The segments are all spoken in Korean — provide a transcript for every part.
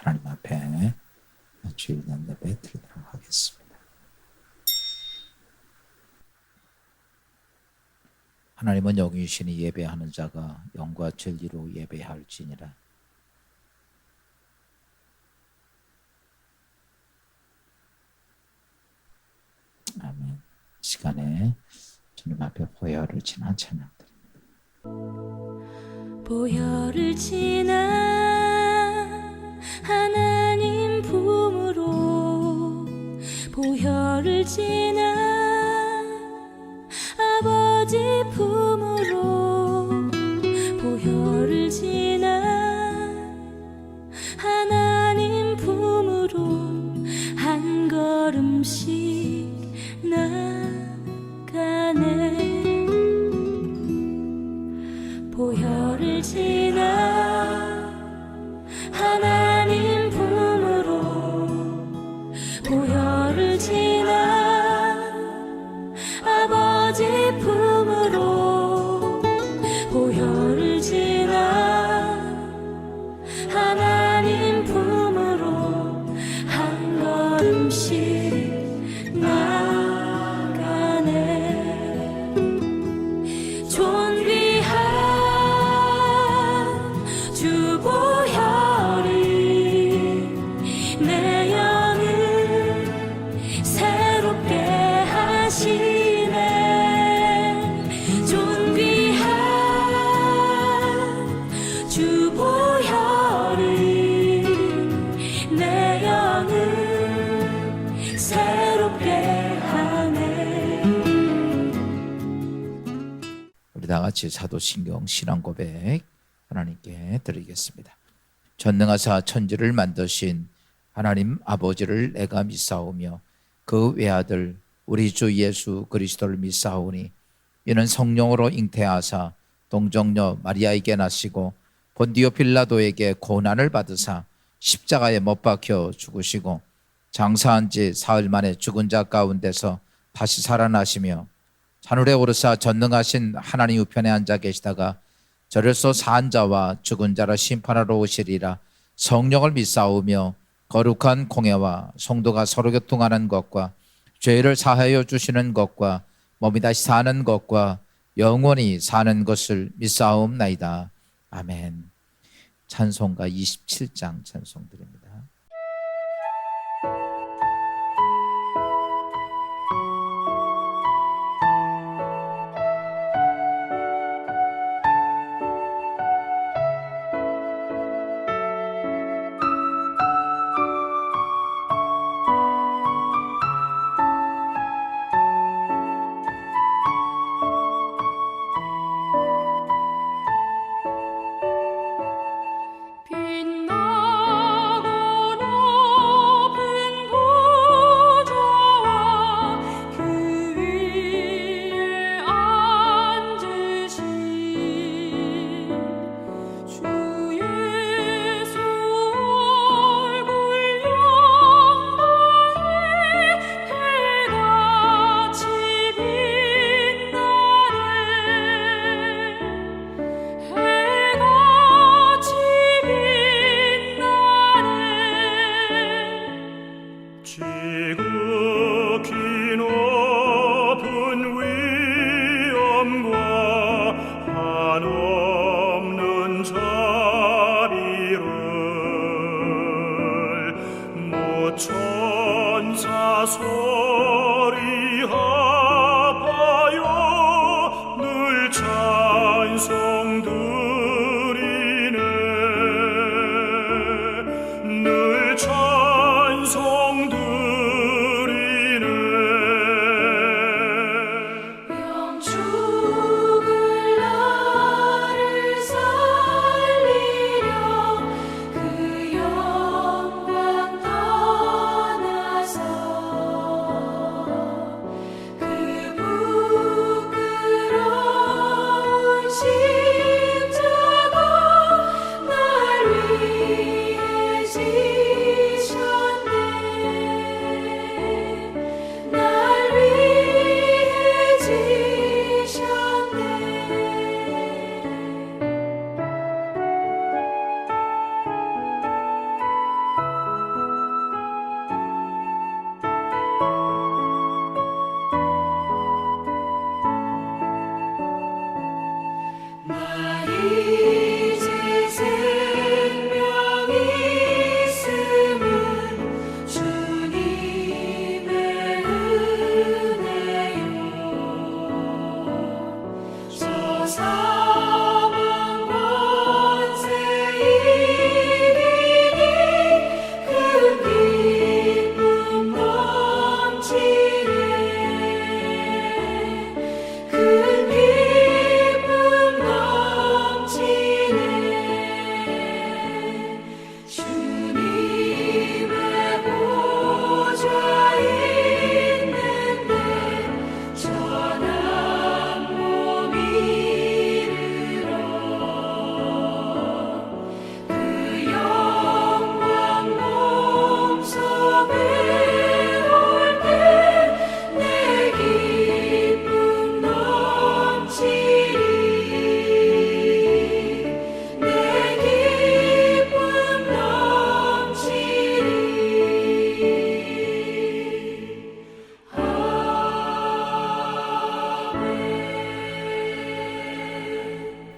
하나님 앞에 주일날 예배 드리도록 하겠습니다. 하나님은 영이시니 예배하는 자가 영과 진리로 예배할지니라. 아멘. 시간에 주님 앞에 보혈을 지난 찬양 드립니다. 보혈을 지나 하나님 품으로, 보혈을 지나 아버지 품으로, 보혈을 지나 하나님 품으로 한 걸음씩 나가네. 보혈을 지나 하나님 품으로, 보혈을 지나 아버지 품으로, 보혈을 지나 하나님 품으로 한 걸음씩 나가네. 존귀한 주 보혈이 내 영을 새롭게 하시네. 존귀한 주 보혈이 내 영을 새롭게 하네. 우리 다 같이 사도신경 신앙 고백 하나님께 드리겠습니다. 전능하사 천지를 만드신 하나님 아버지를 내가 믿사오며 그 외아들 우리 주 예수 그리스도를 믿사오니 이는 성령으로 잉태하사 동정녀 마리아에게 나시고 본디오 빌라도에게 고난을 받으사 십자가에 못 박혀 죽으시고 장사한 지 사흘 만에 죽은 자 가운데서 다시 살아나시며 하늘에 오르사 전능하신 하나님 우편에 앉아 계시다가 저를서 산 자와 죽은 자를 심판하러 오시리라. 성령을 믿사오며 거룩한 공예와 성도가 서로 교통하는 것과 죄를 사하여 주시는 것과 몸이 다시 사는 것과 영원히 사는 것을 믿사옵나이다. 아멘. 찬송가 27장 찬송 드립니다. 빛나고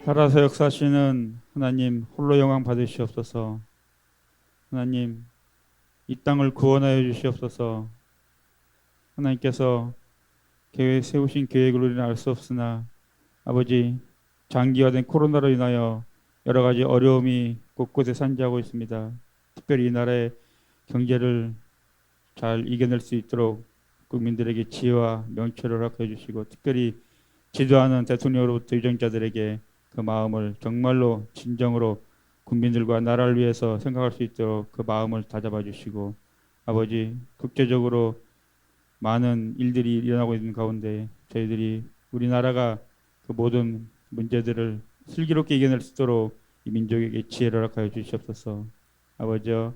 살아서 역사하시는 하나님 홀로 영광 받으시옵소서. 하나님 이 땅을 구원하여 주시옵소서. 하나님께서 세우신 계획을 우리는 알 수 없으나 아버지 장기화된 코로나로 인하여 여러 가지 어려움이 곳곳에 산지하고 있습니다. 특별히 이 나라의 경제를 잘 이겨낼 수 있도록 국민들에게 지혜와 명철을 허락해 주시고 특별히 지도하는 대통령으로부터 유정자들에게 그 마음을 정말로 진정으로 국민들과 나라를 위해서 생각할 수 있도록 그 마음을 다잡아 주시고 아버지 국제적으로 많은 일들이 일어나고 있는 가운데 저희들이 우리나라가 그 모든 문제들을 슬기롭게 이겨낼 수 있도록 이 민족에게 지혜를 허락하여 주시옵소서. 아버지여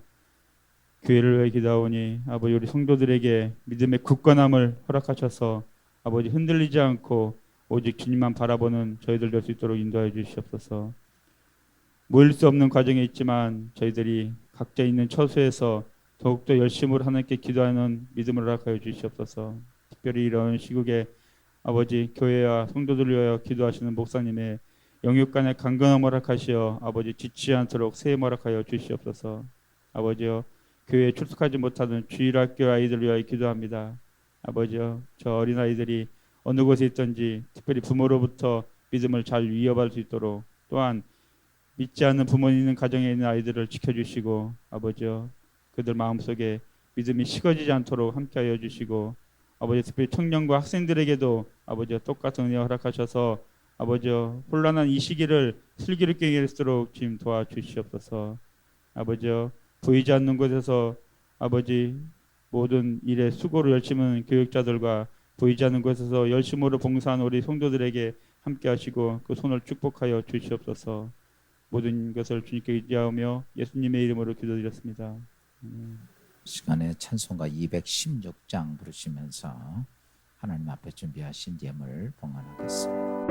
교회를 위해 기도하오니 아버지 우리 성도들에게 믿음의 굳건함을 허락하셔서 아버지 흔들리지 않고 오직 주님만 바라보는 저희들 될 수 있도록 인도하여 주시옵소서. 모일 수 없는 과정에 있지만 저희들이 각자 있는 처소에서 더욱더 열심으로 하나님께 기도하는 믿음을 허락하여 주시옵소서. 특별히 이런 시국에 아버지 교회와 성도들을 위하여 기도하시는 목사님의 영육간의 강건함을 허락하시어 아버지 지치지 않도록 세임 허락하여 주시옵소서. 아버지여 교회에 출석하지 못하는 주일학교 아이들을 위하여 기도합니다. 아버지여 저 어린아이들이 어느 곳에 있든지 특별히 부모로부터 믿음을 잘 이어받을 수 있도록 또한 믿지 않는 부모님 있는 가정에 있는 아이들을 지켜주시고 아버지여 그들 마음속에 믿음이 식어지지 않도록 함께하여 주시고 아버지 특별히 청년과 학생들에게도 아버지여 똑같은 은혜 허락하셔서 아버지여 혼란한 이 시기를 슬기롭게 이길 수 있도록 지금 도와주시옵소서. 아버지여 보이지 않는 곳에서 아버지 모든 일에 수고로 열심히 하는 교육자들과 보이지 않는 곳에서 열심으로 봉사하는 우리 성도들에게 함께 하시고 그 손을 축복하여 주시옵소서. 모든 것을 주님께 의지하며 예수님의 이름으로 기도드렸습니다. 시간에 찬송가 216장 부르시면서 하나님 앞에 준비하신 예물 봉헌하겠습니다.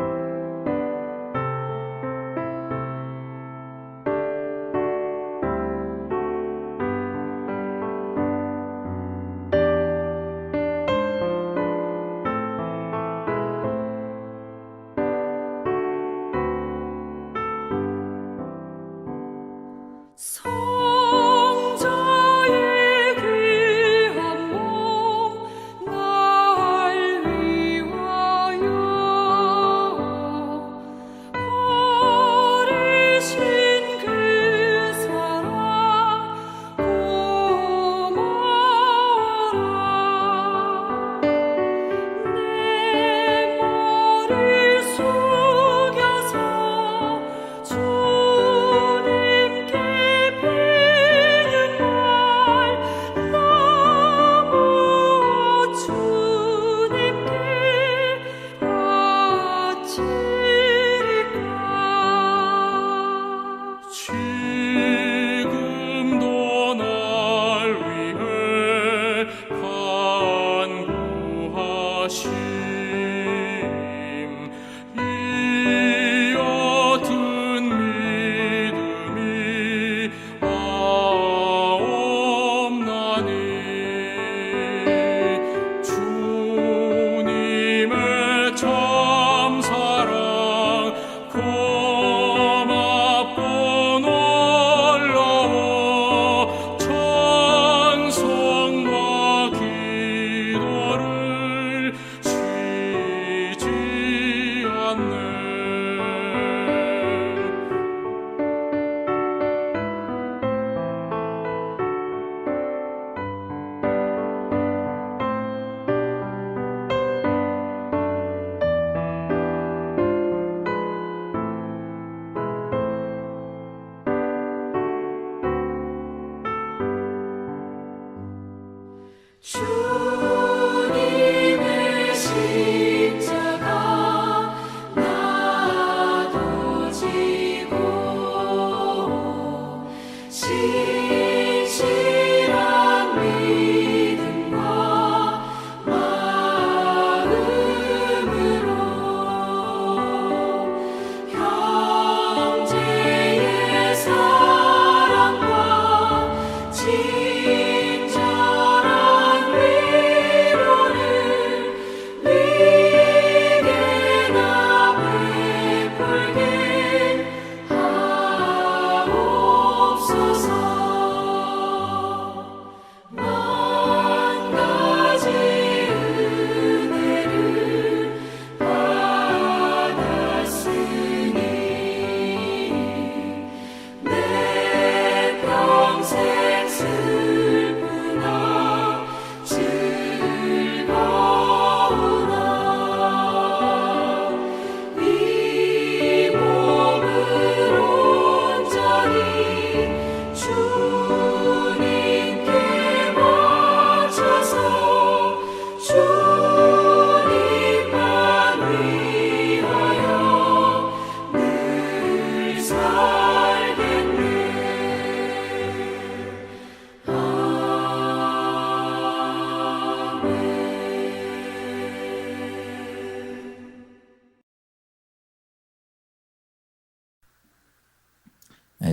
성자의 귀한 몸, 날 위하여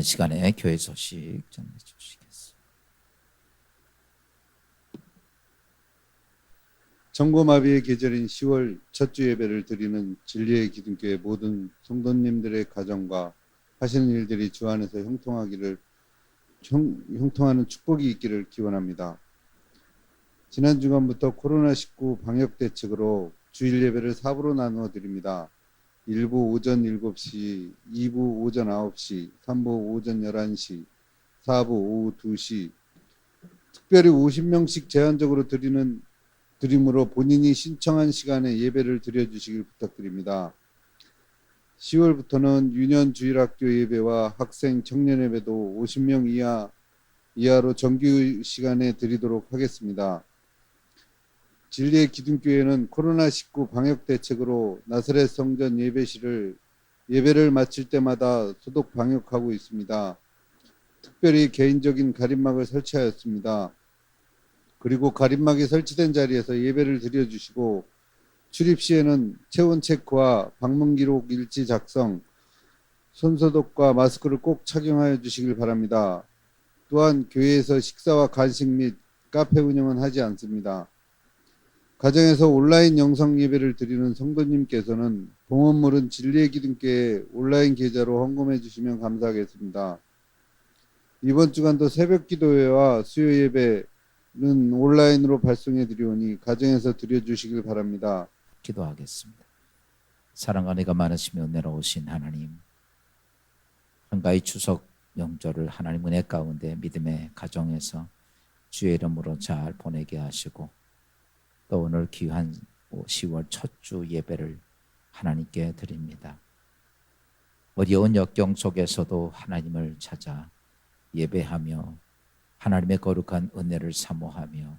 시간에 교회 소식 전해 주시겠습니다. 청고마비의 계절인 10월 첫 주 예배를 드리는 진리의 기둥교회 모든 성도님들의 가정과 하시는 일들이 주 안에서 형통하는 축복이 있기를 기원합니다. 지난 주간부터 코로나19 방역 대책으로 주일 예배를 4부로 나누어 드립니다. 1부 오전 7시, 2부 오전 9시, 3부 오전 11시, 4부 오후 2시, 특별히 50명씩 제한적으로 드림으로 본인이 신청한 시간에 예배를 드려주시길 부탁드립니다. 10월부터는 유년 주일학교 예배와 학생 청년 예배도 50명 이하로 정규 시간에 드리도록 하겠습니다. 진리의 기둥교회는 코로나19 방역 대책으로 나사렛 성전 예배를 마칠 때마다 소독 방역하고 있습니다. 특별히 개인적인 가림막을 설치하였습니다. 그리고 가림막이 설치된 자리에서 예배를 드려주시고 출입 시에는 체온 체크와 방문 기록 일지 작성, 손소독과 마스크를 꼭 착용하여 주시길 바랍니다. 또한 교회에서 식사와 간식 및 카페 운영은 하지 않습니다. 가정에서 온라인 영상 예배를 드리는 성도님께서는 봉헌물은 진리의 기둥교회 온라인 계좌로 헌금해 주시면 감사하겠습니다. 이번 주간도 새벽 기도회와 수요 예배는 온라인으로 발송해 드리오니 가정에서 드려주시길 바랍니다. 기도하겠습니다. 사랑과 은혜가 많으시며 은혜로우신 하나님, 한가위 추석 명절을 하나님 은혜 가운데 믿음의 가정에서 주의 이름으로 잘 보내게 하시고 또 오늘 귀한 10월 첫 주 예배를 하나님께 드립니다. 어려운 역경 속에서도 하나님을 찾아 예배하며 하나님의 거룩한 은혜를 사모하며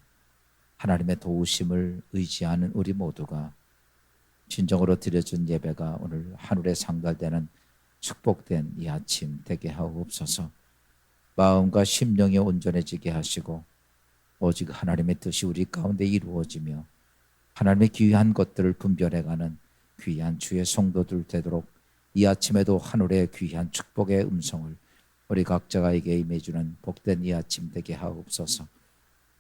하나님의 도우심을 의지하는 우리 모두가 진정으로 드려준 예배가 오늘 하늘에 상달되는 축복된 이 아침 되게 하옵소서. 마음과 심령이 온전해지게 하시고 오직 하나님의 뜻이 우리 가운데 이루어지며 하나님의 귀한 것들을 분별해가는 귀한 주의 성도들 되도록 이 아침에도 하늘의 귀한 축복의 음성을 우리 각자에게 임해주는 복된 이 아침 되게 하옵소서.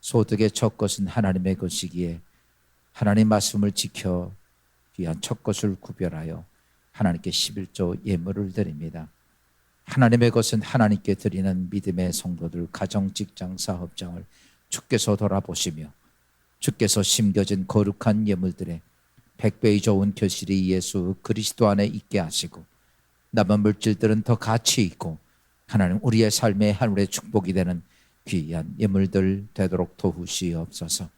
소득의 첫 것은 하나님의 것이기에 하나님 말씀을 지켜 귀한 첫 것을 구별하여 하나님께 11조 예물을 드립니다. 하나님의 것은 하나님께 드리는 믿음의 성도들 가정, 직장, 사업장을 주께서 돌아보시며 주께서 심겨진 거룩한 예물들의 100배의 좋은 결실이 예수 그리스도 안에 있게 하시고 남은 물질들은 더 가치 있고 하나님 우리의 삶의 하늘의 축복이 되는 귀한 예물들 되도록 도우시옵소서.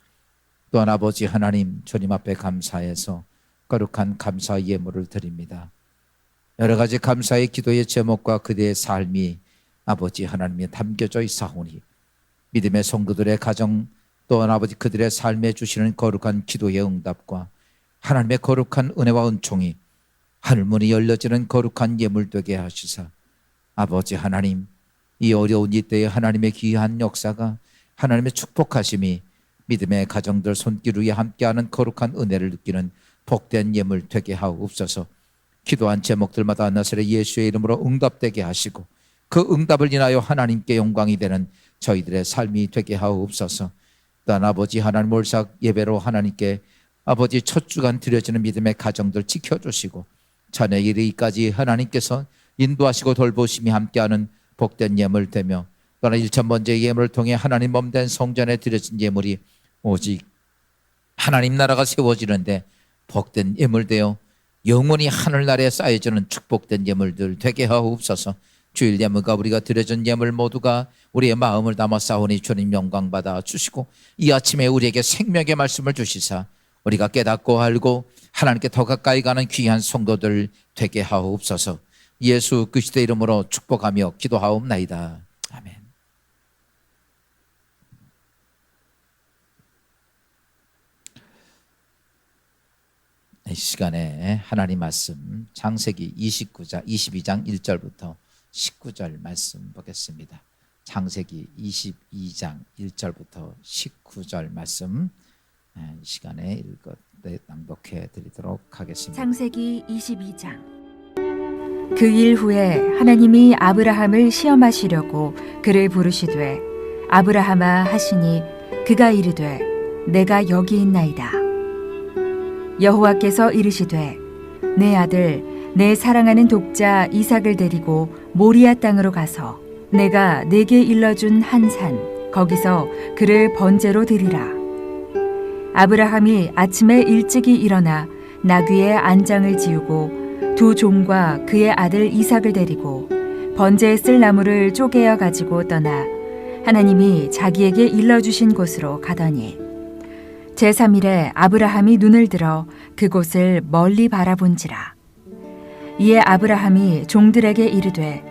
또한 아버지 하나님 주님 앞에 감사해서 거룩한 감사 예물을 드립니다. 여러 가지 감사의 기도의 제목과 그대의 삶이 아버지 하나님이 담겨져 있사오니 믿음의 성도들의 가정 또한 아버지 그들의 삶에 주시는 거룩한 기도의 응답과 하나님의 거룩한 은혜와 은총이 하늘문이 열려지는 거룩한 예물 되게 하시사 아버지 하나님 이 어려운 이때에 하나님의 귀한 역사가 하나님의 축복하심이 믿음의 가정들 손길 위에 함께하는 거룩한 은혜를 느끼는 복된 예물 되게 하옵소서. 기도한 제목들마다 나사렛 예수의 이름으로 응답되게 하시고 그 응답을 인하여 하나님께 영광이 되는 저희들의 삶이 되게 하옵소서. 또한 아버지 하나님 올삭 예배로 하나님께 아버지 첫 주간 드려지는 믿음의 가정들 지켜주시고 자녀 이르기까지 하나님께서 인도하시고 돌보심이 함께하는 복된 예물 되며 또한 1,000번째 예물을 통해 하나님 몸된 성전에 드려진 예물이 오직 하나님 나라가 세워지는데 복된 예물 되어 영원히 하늘나라에 쌓여지는 축복된 예물들 되게 하옵소서. 주일 예물과 우리가 드려진 예물 모두가 우리의 마음을 담아 싸우니 주님 영광 받아 주시고 이 아침에 우리에게 생명의 말씀을 주시사 우리가 깨닫고 알고 하나님께 더 가까이 가는 귀한 성도들 되게 하옵소서. 예수 그리스도의 이름으로 축복하며 기도하옵나이다. 아멘. 이 시간에 하나님 말씀 창세기 22장 1절부터 19절 말씀 보겠습니다. 창세기 22장 1절부터 19절 말씀 이 시간에 낭독해 드리도록 하겠습니다. 창세기 22장 그 일 후에 하나님이 아브라함을 시험하시려고 그를 부르시되 아브라함아 하시니 그가 이르되 내가 여기 있나이다. 여호와께서 이르시되 내 아들 내 사랑하는 독자 이삭을 데리고 모리아 땅으로 가서 내가 내게 일러준 한 산 거기서 그를 번제로 드리라. 아브라함이 아침에 일찍이 일어나 나귀의 안장을 지우고 두 종과 그의 아들 이삭을 데리고 번제에 쓸 나무를 쪼개어 가지고 떠나 하나님이 자기에게 일러주신 곳으로 가더니 제3일에 아브라함이 눈을 들어 그곳을 멀리 바라본지라. 이에 아브라함이 종들에게 이르되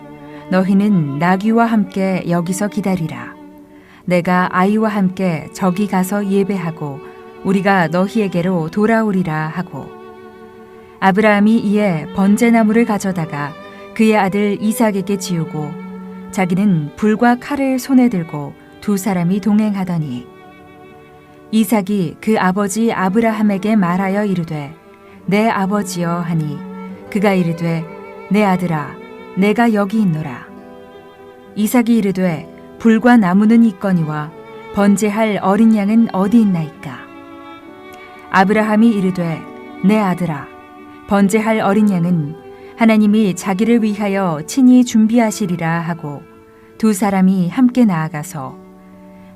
너희는 나귀와 함께 여기서 기다리라. 내가 아이와 함께 저기 가서 예배하고 우리가 너희에게로 돌아오리라 하고 아브라함이 이에 번제나무를 가져다가 그의 아들 이삭에게 지우고 자기는 불과 칼을 손에 들고 두 사람이 동행하더니 이삭이 그 아버지 아브라함에게 말하여 이르되 내 아버지여 하니 그가 이르되 내 아들아 내가 여기 있노라. 이삭이 이르되 불과 나무는 있거니와 번제할 어린 양은 어디 있나이까. 아브라함이 이르되 내 아들아 번제할 어린 양은 하나님이 자기를 위하여 친히 준비하시리라 하고 두 사람이 함께 나아가서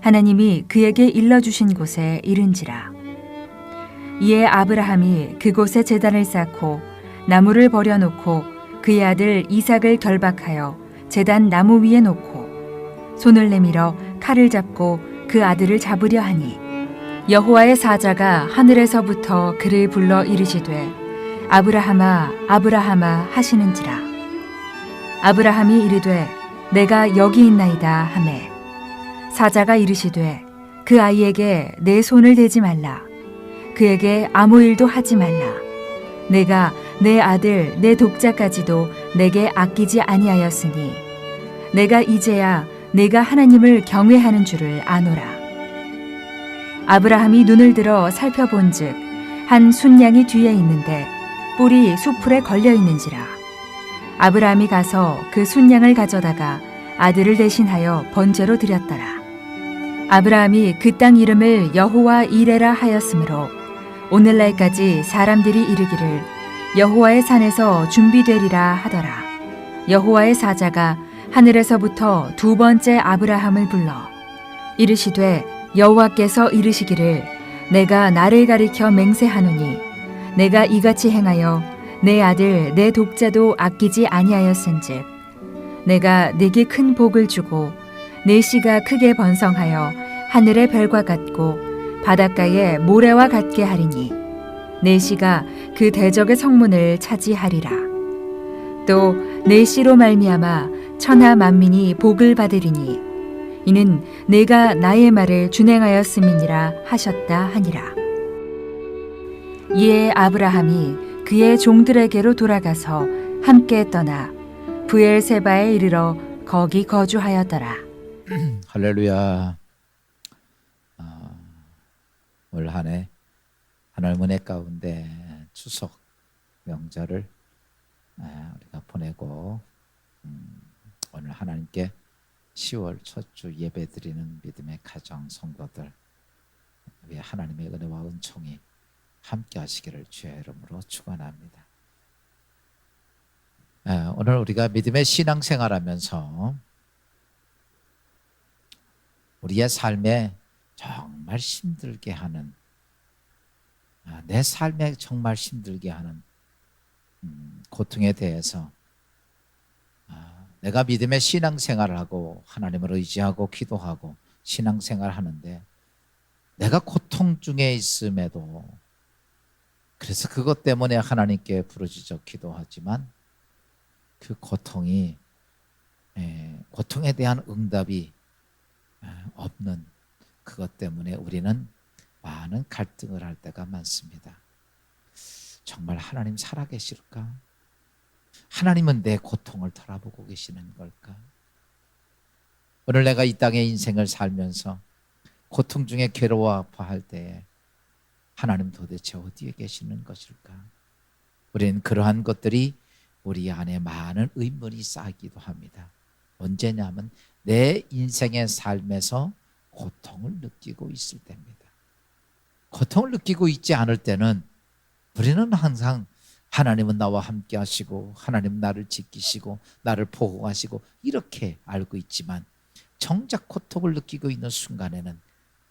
하나님이 그에게 일러주신 곳에 이른지라. 이에 아브라함이 그곳에 제단을 쌓고 나무를 버려놓고 그의 아들 이삭을 결박하여 제단 나무 위에 놓고 손을 내밀어 칼을 잡고 그 아들을 잡으려 하니 여호와의 사자가 하늘에서부터 그를 불러 이르시되 아브라함아 아브라함아 하시는지라. 아브라함이 이르되 내가 여기 있나이다 하매 사자가 이르시되 그 아이에게 내 손을 대지 말라. 그에게 아무 일도 하지 말라. 내가 내 아들 내 독자까지도 내게 아끼지 아니하였으니 내가 이제야 내가 하나님을 경외하는 줄을 아노라. 아브라함이 눈을 들어 살펴본즉 한 순양이 뒤에 있는데 뿔이 수풀에 걸려 있는지라. 아브라함이 가서 그 순양을 가져다가 아들을 대신하여 번제로 드렸더라. 아브라함이 그 땅 이름을 여호와 이레라 하였으므로 오늘날까지 사람들이 이르기를 여호와의 산에서 준비되리라 하더라. 여호와의 사자가 하늘에서부터 두 번째 아브라함을 불러 이르시되 여호와께서 이르시기를 내가 나를 가리켜 맹세하노니 내가 이같이 행하여 내 아들 내 독자도 아끼지 아니하였은즉 내가 네게 큰 복을 주고 내 씨가 크게 번성하여 하늘의 별과 같고 바닷가의 모래와 같게 하리니 내 씨가 그 대적의 성문을 차지하리라. 또 내 씨로 말미암아 천하 만민이 복을 받으리니 이는 내가 나의 말을 준행하였음이니라 하셨다 하니라. 이에 아브라함이 그의 종들에게로 돌아가서 함께 떠나 브엘세바에 이르러 거기 거주하였더라. 할렐루야. 올 한 해 하늘 은혜 가운데 추석 명절을 우리가 보내고 오늘 하나님께 10월 첫 주 예배 드리는 믿음의 가정 성도들 위에 하나님의 은혜와 은총이 함께 하시기를 주의 이름으로 축원합니다. 오늘 우리가 믿음의 신앙생활하면서 우리의 삶에 정말 힘들게 하는 내 삶에 정말 힘들게 하는 고통에 대해서 내가 믿음의 신앙생활을 하고 하나님을 의지하고 기도하고 신앙생활을 하는데 내가 고통 중에 있음에도 그래서 그것 때문에 하나님께 부르짖어 기도하지만 그 고통에 대한 응답이 없는 그것 때문에 우리는 많은 갈등을 할 때가 많습니다. 정말 하나님 살아계실까? 하나님은 내 고통을 돌아보고 계시는 걸까? 오늘 내가 이 땅의 인생을 살면서 고통 중에 괴로워 아파할 때에 하나님 도대체 어디에 계시는 것일까? 우리는 그러한 것들이 우리 안에 많은 의문이 쌓이기도 합니다. 언제냐면 내 인생의 삶에서 고통을 느끼고 있을 때입니다. 고통을 느끼고 있지 않을 때는 우리는 항상 하나님은 나와 함께 하시고 하나님은 나를 지키시고 나를 보호하시고 이렇게 알고 있지만 정작 고통을 느끼고 있는 순간에는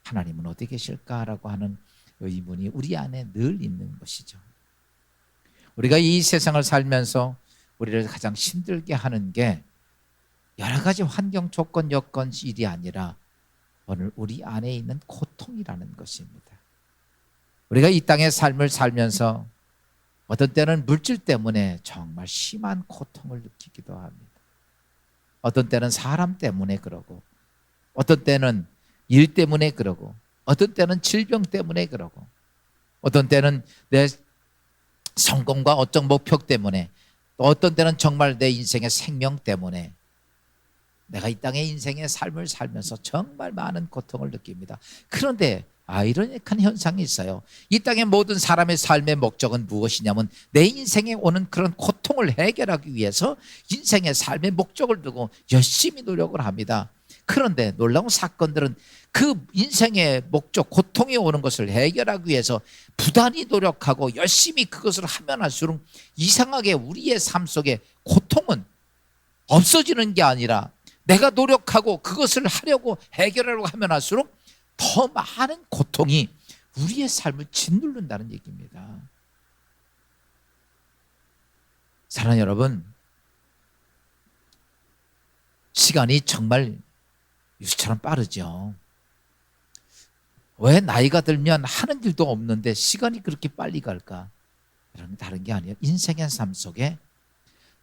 하나님은 어디 계실까라고 하는 의문이 우리 안에 늘 있는 것이죠. 우리가 이 세상을 살면서 우리를 가장 힘들게 하는 게 여러 가지 환경, 조건, 여건, 일이 아니라 오늘 우리 안에 있는 고통이라는 것입니다. 우리가 이 땅의 삶을 살면서 어떤 때는 물질 때문에 정말 심한 고통을 느끼기도 합니다. 어떤 때는 사람 때문에 그러고, 어떤 때는 일 때문에 그러고, 어떤 때는 질병 때문에 그러고, 어떤 때는 내 성공과 어떤 목표 때문에, 또 어떤 때는 정말 내 인생의 생명 때문에 내가 이 땅의 인생의 삶을 살면서 정말 많은 고통을 느낍니다. 그런데 아이러니한 현상이 있어요. 이 땅의 모든 사람의 삶의 목적은 무엇이냐면 내 인생에 오는 그런 고통을 해결하기 위해서 인생의 삶의 목적을 두고 열심히 노력을 합니다. 그런데 놀라운 사건들은 그 인생의 목적, 고통이 오는 것을 해결하기 위해서 부단히 노력하고 열심히 그것을 하면 할수록 이상하게 우리의 삶 속에 고통은 없어지는 게 아니라 내가 노력하고 그것을 하려고 해결하려고 하면 할수록 더 많은 고통이 우리의 삶을 짓누른다는 얘기입니다. 사랑하는 여러분, 시간이 정말 유수처럼 빠르죠. 왜 나이가 들면 하는 일도 없는데 시간이 그렇게 빨리 갈까? 그런 다른 게 아니에요. 인생의 삶 속에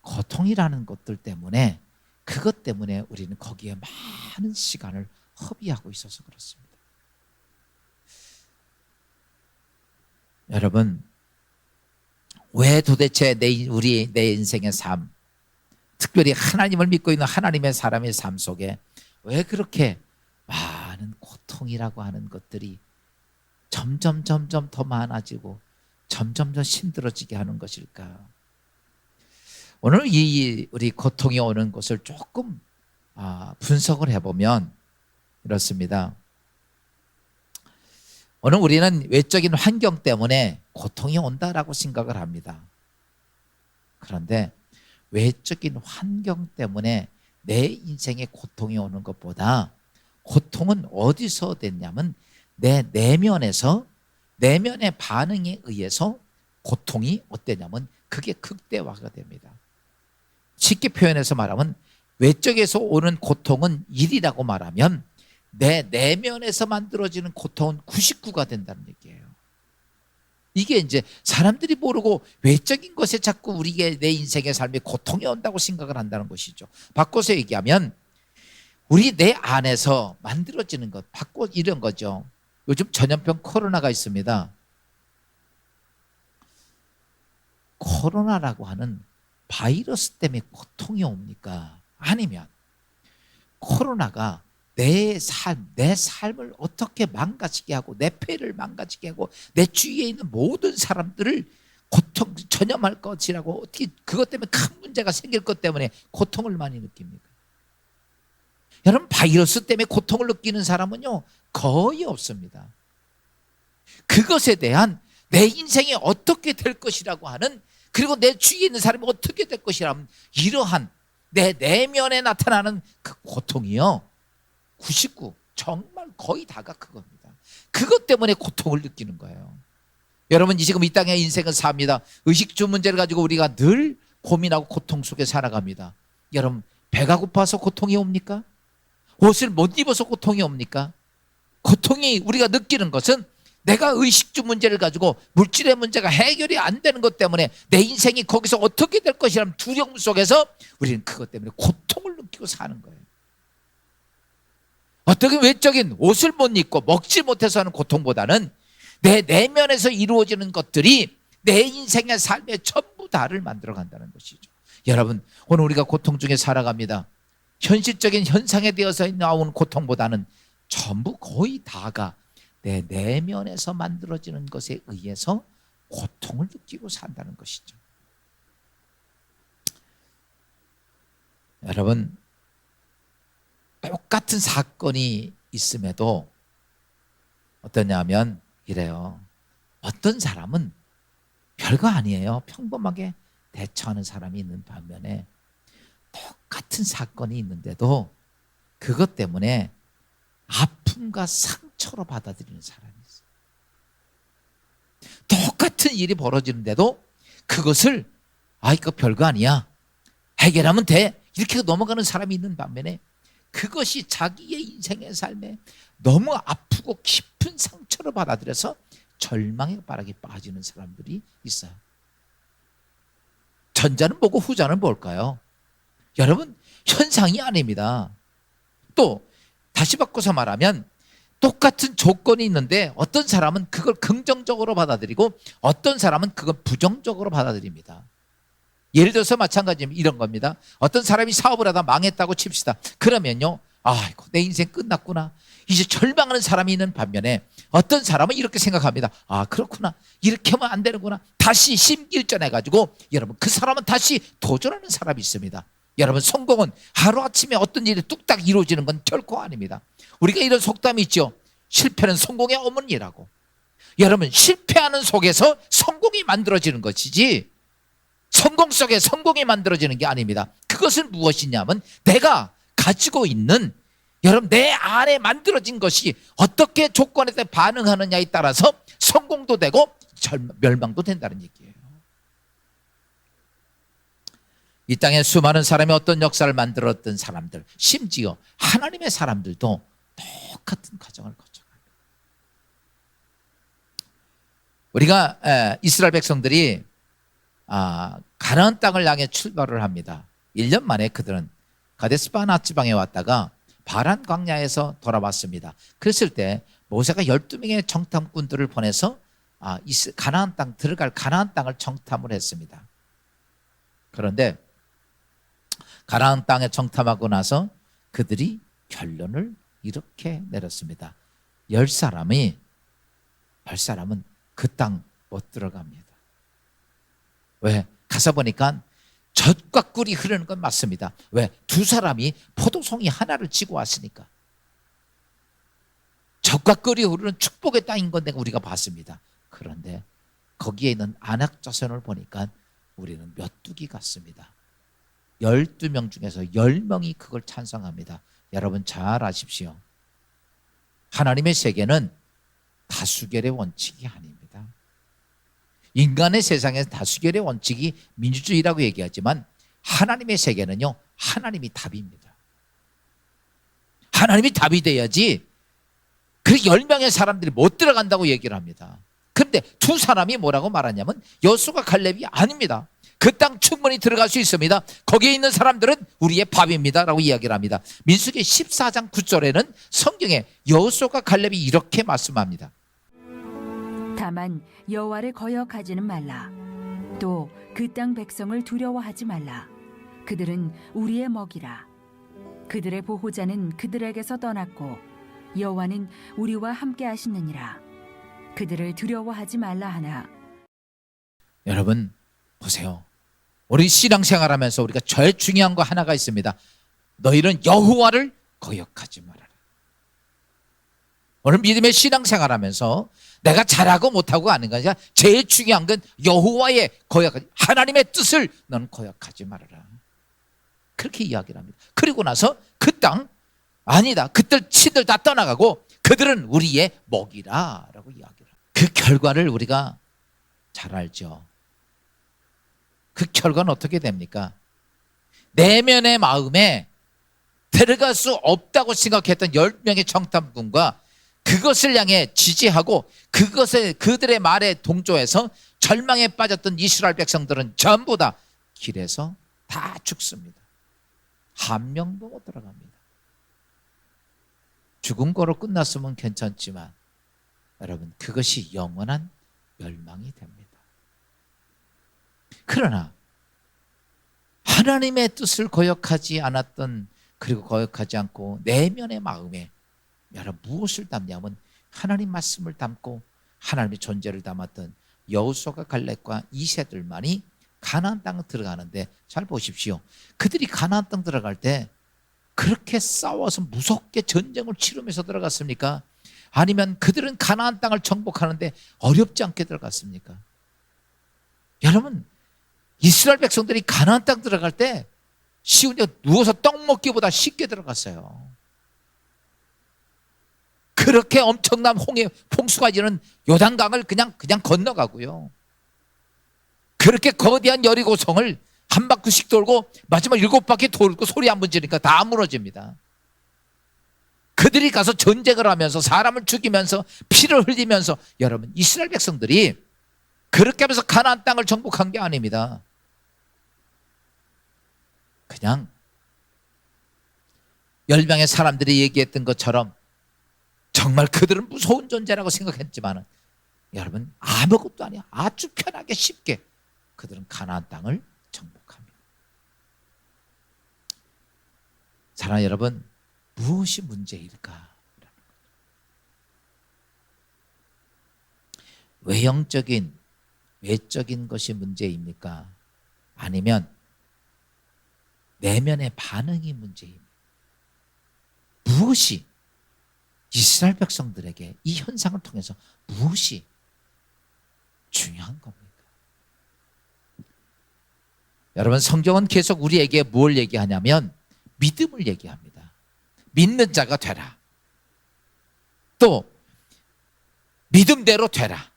고통이라는 것들 때문에, 그것 때문에 우리는 거기에 많은 시간을 허비하고 있어서 그렇습니다. 여러분, 왜 도대체 내 인생의 삶, 특별히 하나님을 믿고 있는 하나님의 사람의 삶 속에 왜 그렇게 많은 고통이라고 하는 것들이 점점 더 많아지고 점점 더 힘들어지게 하는 것일까? 오늘 우리 고통이 오는 것을 조금 분석을 해보면 이렇습니다. 오늘 우리는 외적인 환경 때문에 고통이 온다라고 생각을 합니다. 그런데 외적인 환경 때문에 내 인생에 고통이 오는 것보다 고통은 어디서 됐냐면 내 내면의 반응에 의해서 고통이 어땠냐면 그게 극대화가 됩니다. 쉽게 표현해서 말하면 외적에서 오는 고통은 1이라고 말하면 내 내면에서 만들어지는 고통은 99가 된다는 얘기예요. 이게 이제 사람들이 모르고 외적인 것에 자꾸 우리의 내 인생의 삶에 고통이 온다고 생각을 한다는 것이죠. 바꿔서 얘기하면 우리 내 안에서 만들어지는 것, 바꿔 이런 거죠. 요즘 전염병 코로나가 있습니다. 코로나라고 하는 바이러스 때문에 고통이 옵니까? 아니면 코로나가 내 삶을 어떻게 망가지게 하고 내 폐를 망가지게 하고 내 주위에 있는 모든 사람들을 전염할 것이라고 어떻게 그것 때문에 큰 문제가 생길 것 때문에 고통을 많이 느낍니까? 여러분, 바이러스 때문에 고통을 느끼는 사람은요 거의 없습니다. 그것에 대한 내 인생이 어떻게 될 것이라고 하는, 그리고 내 주위에 있는 사람이 어떻게 될 것이라면 이러한 내 내면에 나타나는 그 고통이요 99, 정말 거의 다가 그겁니다. 그것 때문에 고통을 느끼는 거예요. 여러분, 지금 이 땅의 인생을 삽니다. 의식주 문제를 가지고 우리가 늘 고민하고 고통 속에 살아갑니다. 여러분, 배가 고파서 고통이 옵니까? 옷을 못 입어서 고통이 옵니까? 고통이 우리가 느끼는 것은 내가 의식주 문제를 가지고 물질의 문제가 해결이 안 되는 것 때문에 내 인생이 거기서 어떻게 될 것이라는 두려움 속에서 우리는 그것 때문에 고통을 느끼고 사는 거예요. 어떻게 외적인 옷을 못 입고 먹지 못해서 하는 고통보다는 내 내면에서 이루어지는 것들이 내 인생의 삶의 전부 다를 만들어 간다는 것이죠. 여러분, 오늘 우리가 고통 중에 살아갑니다. 현실적인 현상에 대해서 나오는 고통보다는 전부 거의 다가 내 내면에서 만들어지는 것에 의해서 고통을 느끼고 산다는 것이죠. 여러분, 똑같은 사건이 있음에도 어떠냐면 이래요. 어떤 사람은 별거 아니에요. 평범하게 대처하는 사람이 있는 반면에 똑같은 사건이 있는데도 그것 때문에 아픔과 상처로 받아들이는 사람이 있어요. 똑같은 일이 벌어지는데도 그것을 이거 별거 아니야, 해결하면 돼, 이렇게 넘어가는 사람이 있는 반면에 그것이 자기의 인생의 삶에 너무 아프고 깊은 상처로 받아들여서 절망의 바닥에 빠지는 사람들이 있어요. 전자는 뭐고 후자는 뭘까요? 여러분, 현상이 아닙니다. 또 다시 바꿔서 말하면 똑같은 조건이 있는데 어떤 사람은 그걸 긍정적으로 받아들이고 어떤 사람은 그걸 부정적으로 받아들입니다. 예를 들어서 마찬가지로 이런 겁니다. 어떤 사람이 사업을 하다 망했다고 칩시다. 그러면요, 아이고 내 인생 끝났구나, 이제 절망하는 사람이 있는 반면에 어떤 사람은 이렇게 생각합니다. 그렇구나, 이렇게 하면 안 되는구나, 다시 심기일전해가지고 여러분 그 사람은 다시 도전하는 사람이 있습니다. 여러분, 성공은 하루아침에 어떤 일이 뚝딱 이루어지는 건 결코 아닙니다. 우리가 이런 속담이 있죠. 실패는 성공의 어머니라고. 여러분, 실패하는 속에서 성공이 만들어지는 것이지 성공 속에 성공이 만들어지는 게 아닙니다. 그것은 무엇이냐면 내가 가지고 있는, 여러분, 내 안에 만들어진 것이 어떻게 조건에 대해 반응하느냐에 따라서 성공도 되고 멸망도 된다는 얘기예요. 이 땅에 수많은 사람이 어떤 역사를 만들었던 사람들, 심지어 하나님의 사람들도 똑같은 과정을 거쳐갑니다. 우리가 이스라엘 백성들이 가나안 땅을 향해 출발을 합니다. 1년 만에 그들은 가데스바네 지방에 왔다가 바란 광야에서 돌아왔습니다. 그랬을 때 모세가 12명의 정탐꾼들을 보내서 가나안 땅, 들어갈 가나안 땅을 정탐을 했습니다. 그런데 가나안 땅에 정탐하고 나서 그들이 결론을 이렇게 내렸습니다. 10사람은 그 땅 못 들어갑니다. 왜? 가서 보니까 젖과 꿀이 흐르는 건 맞습니다. 왜? 2사람이 포도송이 하나를 지고 왔으니까. 젖과 꿀이 흐르는 축복의 땅인 건데 우리가 봤습니다. 그런데 거기에 있는 안악 자손을 보니까 우리는 메뚜기 같습니다. 12명 중에서 10명이 그걸 찬성합니다. 여러분 잘 아십시오. 하나님의 세계는 다수결의 원칙이 아닙니다. 인간의 세상에서 다수결의 원칙이 민주주의라고 얘기하지만 하나님의 세계는요, 하나님이 답입니다. 하나님이 답이 돼야지 그 10명의 사람들이 못 들어간다고 얘기를 합니다. 그런데 2사람이 뭐라고 말하냐면 여호수아와 갈렙이 아닙니다. 그 땅 충분히 들어갈 수 있습니다. 거기에 있는 사람들은 우리의 밥입니다 라고 이야기를 합니다. 민수기 14장 9절에는 성경에 여호수아와 갈렙이 이렇게 말씀합니다. 다만 여호와를 거역하지는 말라. 또 그 땅 백성을 두려워하지 말라. 그들은 우리의 먹이라. 그들의 보호자는 그들에게서 떠났고 여호와는 우리와 함께 하시느니라. 그들을 두려워하지 말라 하나. 여러분 보세요. 우리 신앙생활하면서 우리가 제일 중요한 거 하나가 있습니다. 너희는 여호와를 거역하지 말아라. 오늘 믿음의 신앙생활하면서 내가 잘하고 못하고 하는 게 아니라 제일 중요한 건 여호와의 거역하지, 하나님의 뜻을 너는 거역하지 말아라. 그렇게 이야기를 합니다. 그리고 나서 그 땅 아니다, 그들 친들 다 떠나가고 그들은 우리의 먹이라 라고 이야기를 합니다. 그 결과를 우리가 잘 알죠. 그 결과는 어떻게 됩니까? 내면의 마음에 들어갈 수 없다고 생각했던 10명의 정탐꾼과 그것을 향해 지지하고 그들의 말에 동조해서 절망에 빠졌던 이스라엘 백성들은 전부 다 길에서 다 죽습니다. 한 명도 못 들어갑니다. 죽은 거로 끝났으면 괜찮지만 여러분, 그것이 영원한 멸망이 됩니다. 그러나 하나님의 뜻을 거역하지 않았던, 그리고 거역하지 않고 내면의 마음에 여러분 무엇을 담냐면 하나님 말씀을 담고 하나님의 존재를 담았던 여호수아와 갈렙과 2세들만이 가나안 땅 들어가는데 잘 보십시오. 그들이 가나안 땅 들어갈 때 그렇게 싸워서 무섭게 전쟁을 치르면서 들어갔습니까? 아니면 그들은 가나안 땅을 정복하는데 어렵지 않게 들어갔습니까? 여러분, 이스라엘 백성들이 가나안 땅 들어갈 때 쉬운데 누워서 떡 먹기보다 쉽게 들어갔어요. 그렇게 엄청난 홍수가 지는 요단강을 그냥 건너가고요. 그렇게 거대한 여리고성을 한 바퀴씩 돌고 마지막 7바퀴 돌고 소리 한번 지르니까 다 무너집니다. 그들이 가서 전쟁을 하면서 사람을 죽이면서 피를 흘리면서, 여러분, 이스라엘 백성들이 그렇게 하면서 가나안 땅을 정복한 게 아닙니다. 그냥 10명의 사람들이 얘기했던 것처럼 정말 그들은 무서운 존재라고 생각했지만 여러분, 아무것도 아니야. 아주 편하게 쉽게 그들은 가나안 땅을 정복합니다. 사랑하는 여러분, 무엇이 문제일까? 외형적인, 외적인 것이 문제입니까? 아니면 내면의 반응이 문제입니까? 무엇이 이스라엘 백성들에게 이 현상을 통해서 무엇이 중요한 겁니까? 여러분, 성경은 계속 우리에게 뭘 얘기하냐면 믿음을 얘기합니다. 믿는 자가 되라. 또 믿음대로 되라.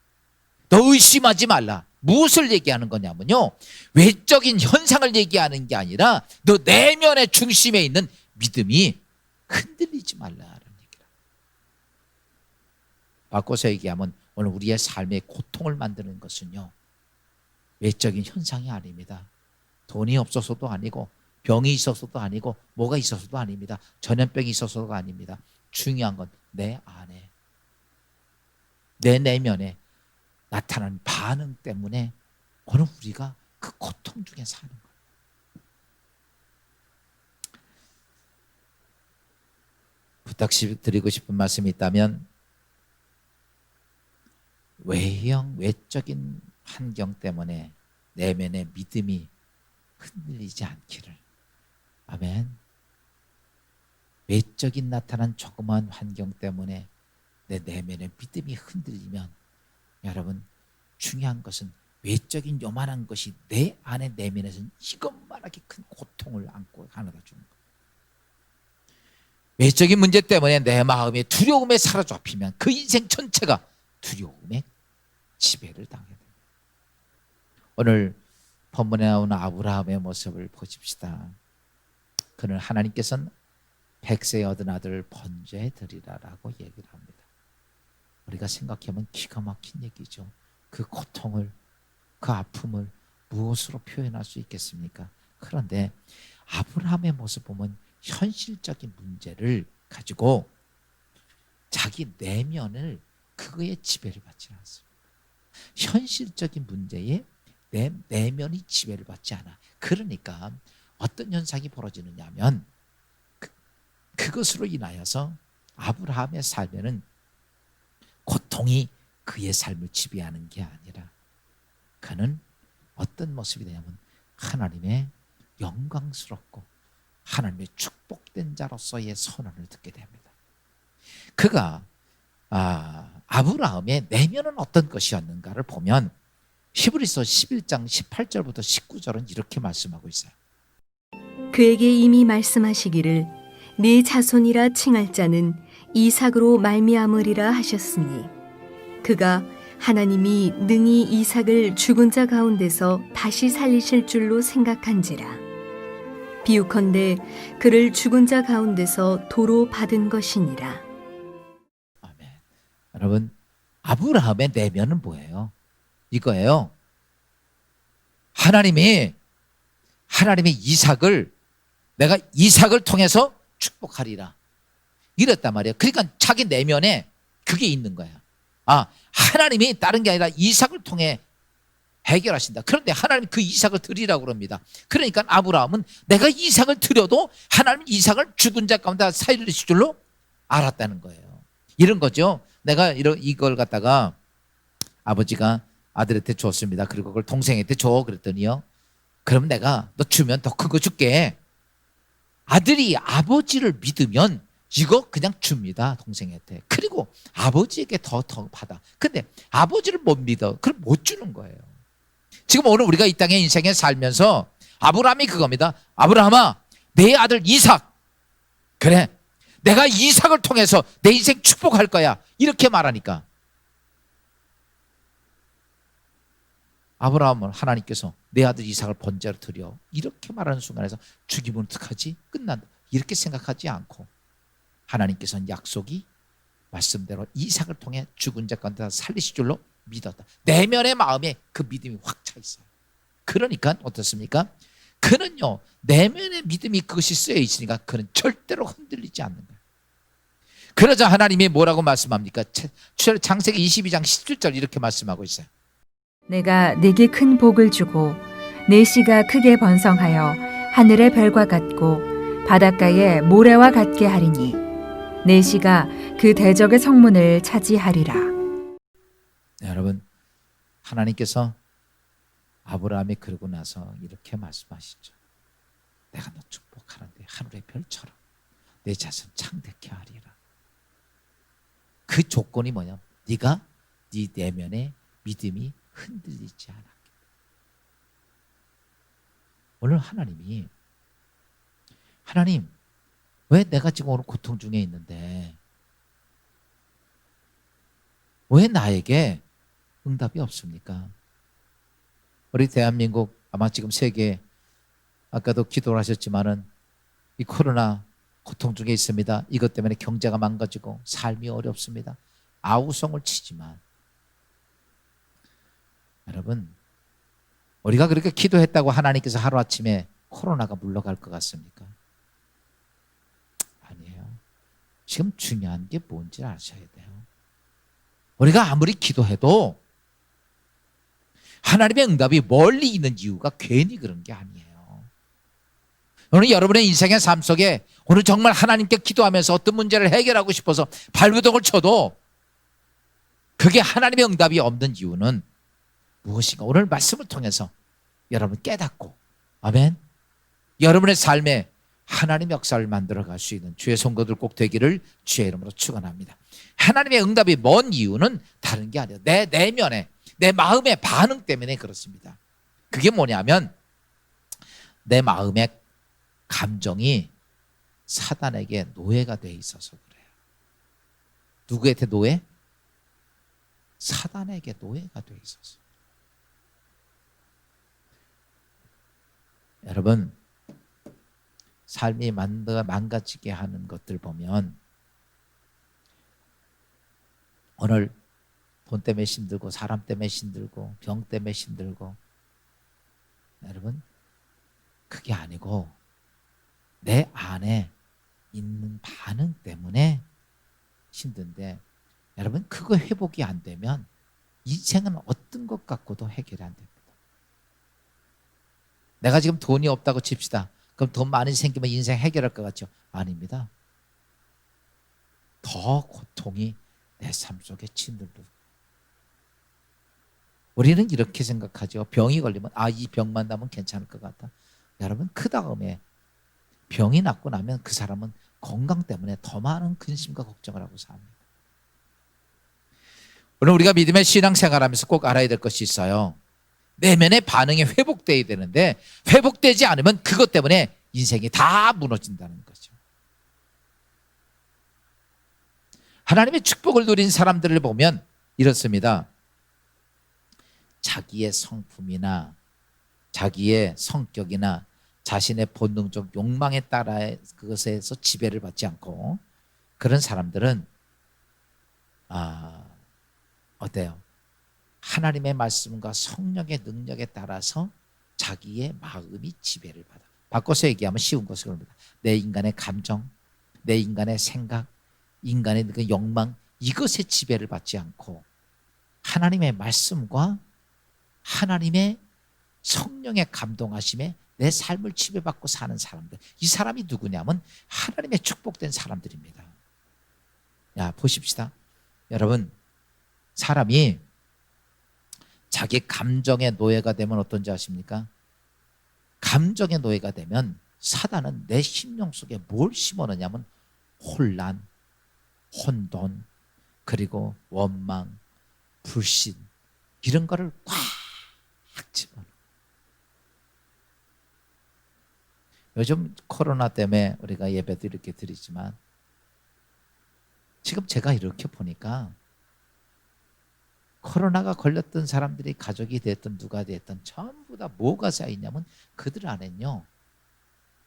너 의심하지 말라. 무엇을 얘기하는 거냐면요, 외적인 현상을 얘기하는 게 아니라 너 내면의 중심에 있는 믿음이 흔들리지 말라는 얘기라. 바꿔서 얘기하면 오늘 우리의 삶의 고통을 만드는 것은요, 외적인 현상이 아닙니다. 돈이 없어서도 아니고 병이 있어서도 아니고 뭐가 있어서도 아닙니다. 전염병이 있어서도 아닙니다. 중요한 건 내 안에, 내 내면에 나타나는 반응 때문에 오늘 우리가 그 고통 중에 사는 거예요. 부탁드리고 싶은 말씀이 있다면 외적인 환경 때문에 내면의 믿음이 흔들리지 않기를. 아멘. 외적인 나타난 조그마한 환경 때문에 내 내면의 믿음이 흔들리면, 여러분, 중요한 것은 외적인 요만한 것이 내 안의 내면에서는 이것만하게 큰 고통을 안고 가져다 주는 거예요. 외적인 문제 때문에 내 마음이 두려움에 사로잡히면 그 인생 전체가 두려움에 지배를 당하게 됩니다. 오늘 본문에 나오는 아브라함의 모습을 보십시다. 그는 하나님께서는 100세에 얻은 아들을 번제해 드리라라고 얘기를 합니다. 우리가 생각해보면 기가 막힌 얘기죠. 그 고통을, 그 아픔을 무엇으로 표현할 수 있겠습니까? 그런데 아브라함의 모습 보면 현실적인 문제를 가지고 자기 내면을, 그거에 지배를 받지 않습니다. 현실적인 문제에 내 내면이 지배를 받지 않아. 그러니까 어떤 현상이 벌어지느냐 하면 그것으로 인하여서 아브라함의 삶에는 고통이 그의 삶을 지배하는 게 아니라 그는 어떤 모습이 되냐면 하나님의 영광스럽고 하나님의 축복된 자로서의 선언을 듣게 됩니다. 그가 아브라함의 내면은 어떤 것이었는가를 보면 히브리서 11장 18절부터 19절은 이렇게 말씀하고 있어요. 그에게 이미 말씀하시기를 네 자손이라 칭할 자는 이삭으로 말미암으리라 하셨으니 그가 하나님이 능히 이삭을 죽은 자 가운데서 다시 살리실 줄로 생각한지라. 비유컨대 그를 죽은 자 가운데서 도로 받은 것이니라. 아멘. 여러분, 아브라함의 내면은 뭐예요? 이거예요. 하나님이 이삭을, 내가 이삭을 통해서 축복하리라 이랬단 말이에요. 그러니까 자기 내면에 그게 있는 거야. 하나님이 다른 게 아니라 이삭을 통해 해결하신다. 그런데 하나님 그 이삭을 드리라고 그럽니다. 그러니까 아브라함은 내가 이삭을 드려도 하나님 이삭을 죽은 자 가운데 살리실 줄로 알았다는 거예요. 이런 거죠. 내가 이걸 갖다가 아버지가 아들한테 줬습니다. 그리고 그걸 동생한테 줘 그랬더니요, 그럼 내가 너 주면 더 큰 거 줄게. 아들이 아버지를 믿으면 이거 그냥 줍니다. 동생한테. 그리고 아버지에게 더 받아. 근데 아버지를 못 믿어. 그럼 못 주는 거예요. 지금 오늘 우리가 이 땅에 인생에 살면서 아브라함이 그겁니다. 아브라함아, 내 아들 이삭. 그래, 내가 이삭을 통해서 내 인생 축복할 거야. 이렇게 말하니까 아브라함은 하나님께서 내 아들 이삭을 번제로 드려. 이렇게 말하는 순간에서 죽이면 어떡하지? 끝난다. 이렇게 생각하지 않고 하나님께서는 약속이 말씀대로 이삭을 통해 죽은 자 가운데 살리실 줄로 믿었다. 내면의 마음에 그 믿음이 확 차 있어요. 그러니까 어떻습니까? 그는요, 내면의 믿음이 그것이 쓰여 있으니까 그는 절대로 흔들리지 않는 거예요. 그러자 하나님이 뭐라고 말씀합니까? 창세기 22장 17절 이렇게 말씀하고 있어요. 내가 네게 큰 복을 주고 네 씨가 크게 번성하여 하늘의 별과 같고 바닷가의 모래와 같게 하리니 네 씨가 그 대적의 성문을 차지하리라. 네, 여러분, 하나님께서 아브라함이 그러고 나서 이렇게 말씀하시죠. 내가 너 축복하는데 하늘의 별처럼 내 자손 창대케 하리라. 그 조건이 뭐냐? 네가 네 내면의 믿음이 흔들리지 않았기. 오늘 하나님 왜 내가 지금 오늘 고통 중에 있는데 왜 나에게 응답이 없습니까? 우리 대한민국 아마 지금 세계 아까도 기도를 하셨지만은 이 코로나 고통 중에 있습니다. 이것 때문에 경제가 망가지고 삶이 어렵습니다. 아우성을 치지만 여러분, 우리가 그렇게 기도했다고 하나님께서 하루아침에 코로나가 물러갈 것 같습니까? 아니에요. 지금 중요한 게 뭔지 아셔야 돼요. 우리가 아무리 기도해도 하나님의 응답이 멀리 있는 이유가 괜히 그런 게 아니에요. 오늘 여러분의 인생의 삶 속에 오늘 정말 하나님께 기도하면서 어떤 문제를 해결하고 싶어서 발부동을 쳐도 그게 하나님의 응답이 없는 이유는 무엇인가? 오늘 말씀을 통해서 여러분 깨닫고, 아멘, 여러분의 삶에 하나님의 역사를 만들어갈 수 있는 주의 성도들 꼭 되기를 주의 이름으로 축원합니다. 하나님의 응답이 먼 이유는 다른 게 아니에요. 내 내면에, 내 마음의 반응 때문에 그렇습니다. 그게 뭐냐면 내 마음의 감정이 사단에게 노예가 돼 있어서 그래요. 누구한테 노예? 사단에게 노예가 돼 있어서. 여러분, 삶이 망가지게 하는 것들 보면 오늘 돈 때문에 힘들고 사람 때문에 힘들고 병 때문에 힘들고, 여러분, 그게 아니고 내 안에 있는 반응 때문에 힘든데, 여러분, 그거 회복이 안 되면 인생은 어떤 것 갖고도 해결이 안 됩니다. 내가 지금 돈이 없다고 칩시다. 그럼 돈 많이 생기면 인생 해결할 것 같죠? 아닙니다. 더 고통이 내 삶 속에 짓누르고. 우리는 이렇게 생각하죠. 병이 걸리면 이 병만 나면 괜찮을 것 같다. 여러분, 그 다음에 병이 낫고 나면 그 사람은 건강 때문에 더 많은 근심과 걱정을 하고 삽니다. 오늘 우리가 믿음의 신앙생활하면서 꼭 알아야 될 것이 있어요. 내면의 반응이 회복돼야 되는데 회복되지 않으면 그것 때문에 인생이 다 무너진다는 거죠. 하나님의 축복을 누린 사람들을 보면 이렇습니다. 자기의 성품이나 자기의 성격이나 자신의 본능적 욕망에 따라 그것에서 지배를 받지 않고, 그런 사람들은 어때요? 하나님의 말씀과 성령의 능력에 따라서 자기의 마음이 지배를 받아. 바꿔서 얘기하면 쉬운 것을 그럽니다. 내 인간의 감정, 내 인간의 생각, 인간의 그 욕망, 이것에 지배를 받지 않고 하나님의 말씀과 하나님의 성령의 감동하심에 내 삶을 지배받고 사는 사람들, 이 사람이 누구냐면 하나님의 축복된 사람들입니다. 야, 보십시다. 여러분, 사람이 자기 감정의 노예가 되면 어떤지 아십니까? 감정의 노예가 되면 사단은 내 심령 속에 뭘 심어넣냐면 혼란, 혼돈, 그리고 원망, 불신 이런 거를 꽉 집어넣어. 요즘 코로나 때문에 우리가 예배도 이렇게 드리지만 지금 제가 이렇게 보니까 코로나가 걸렸던 사람들이 가족이 됐든 누가 됐든 전부 다 뭐가 쌓이냐면 그들 안에는요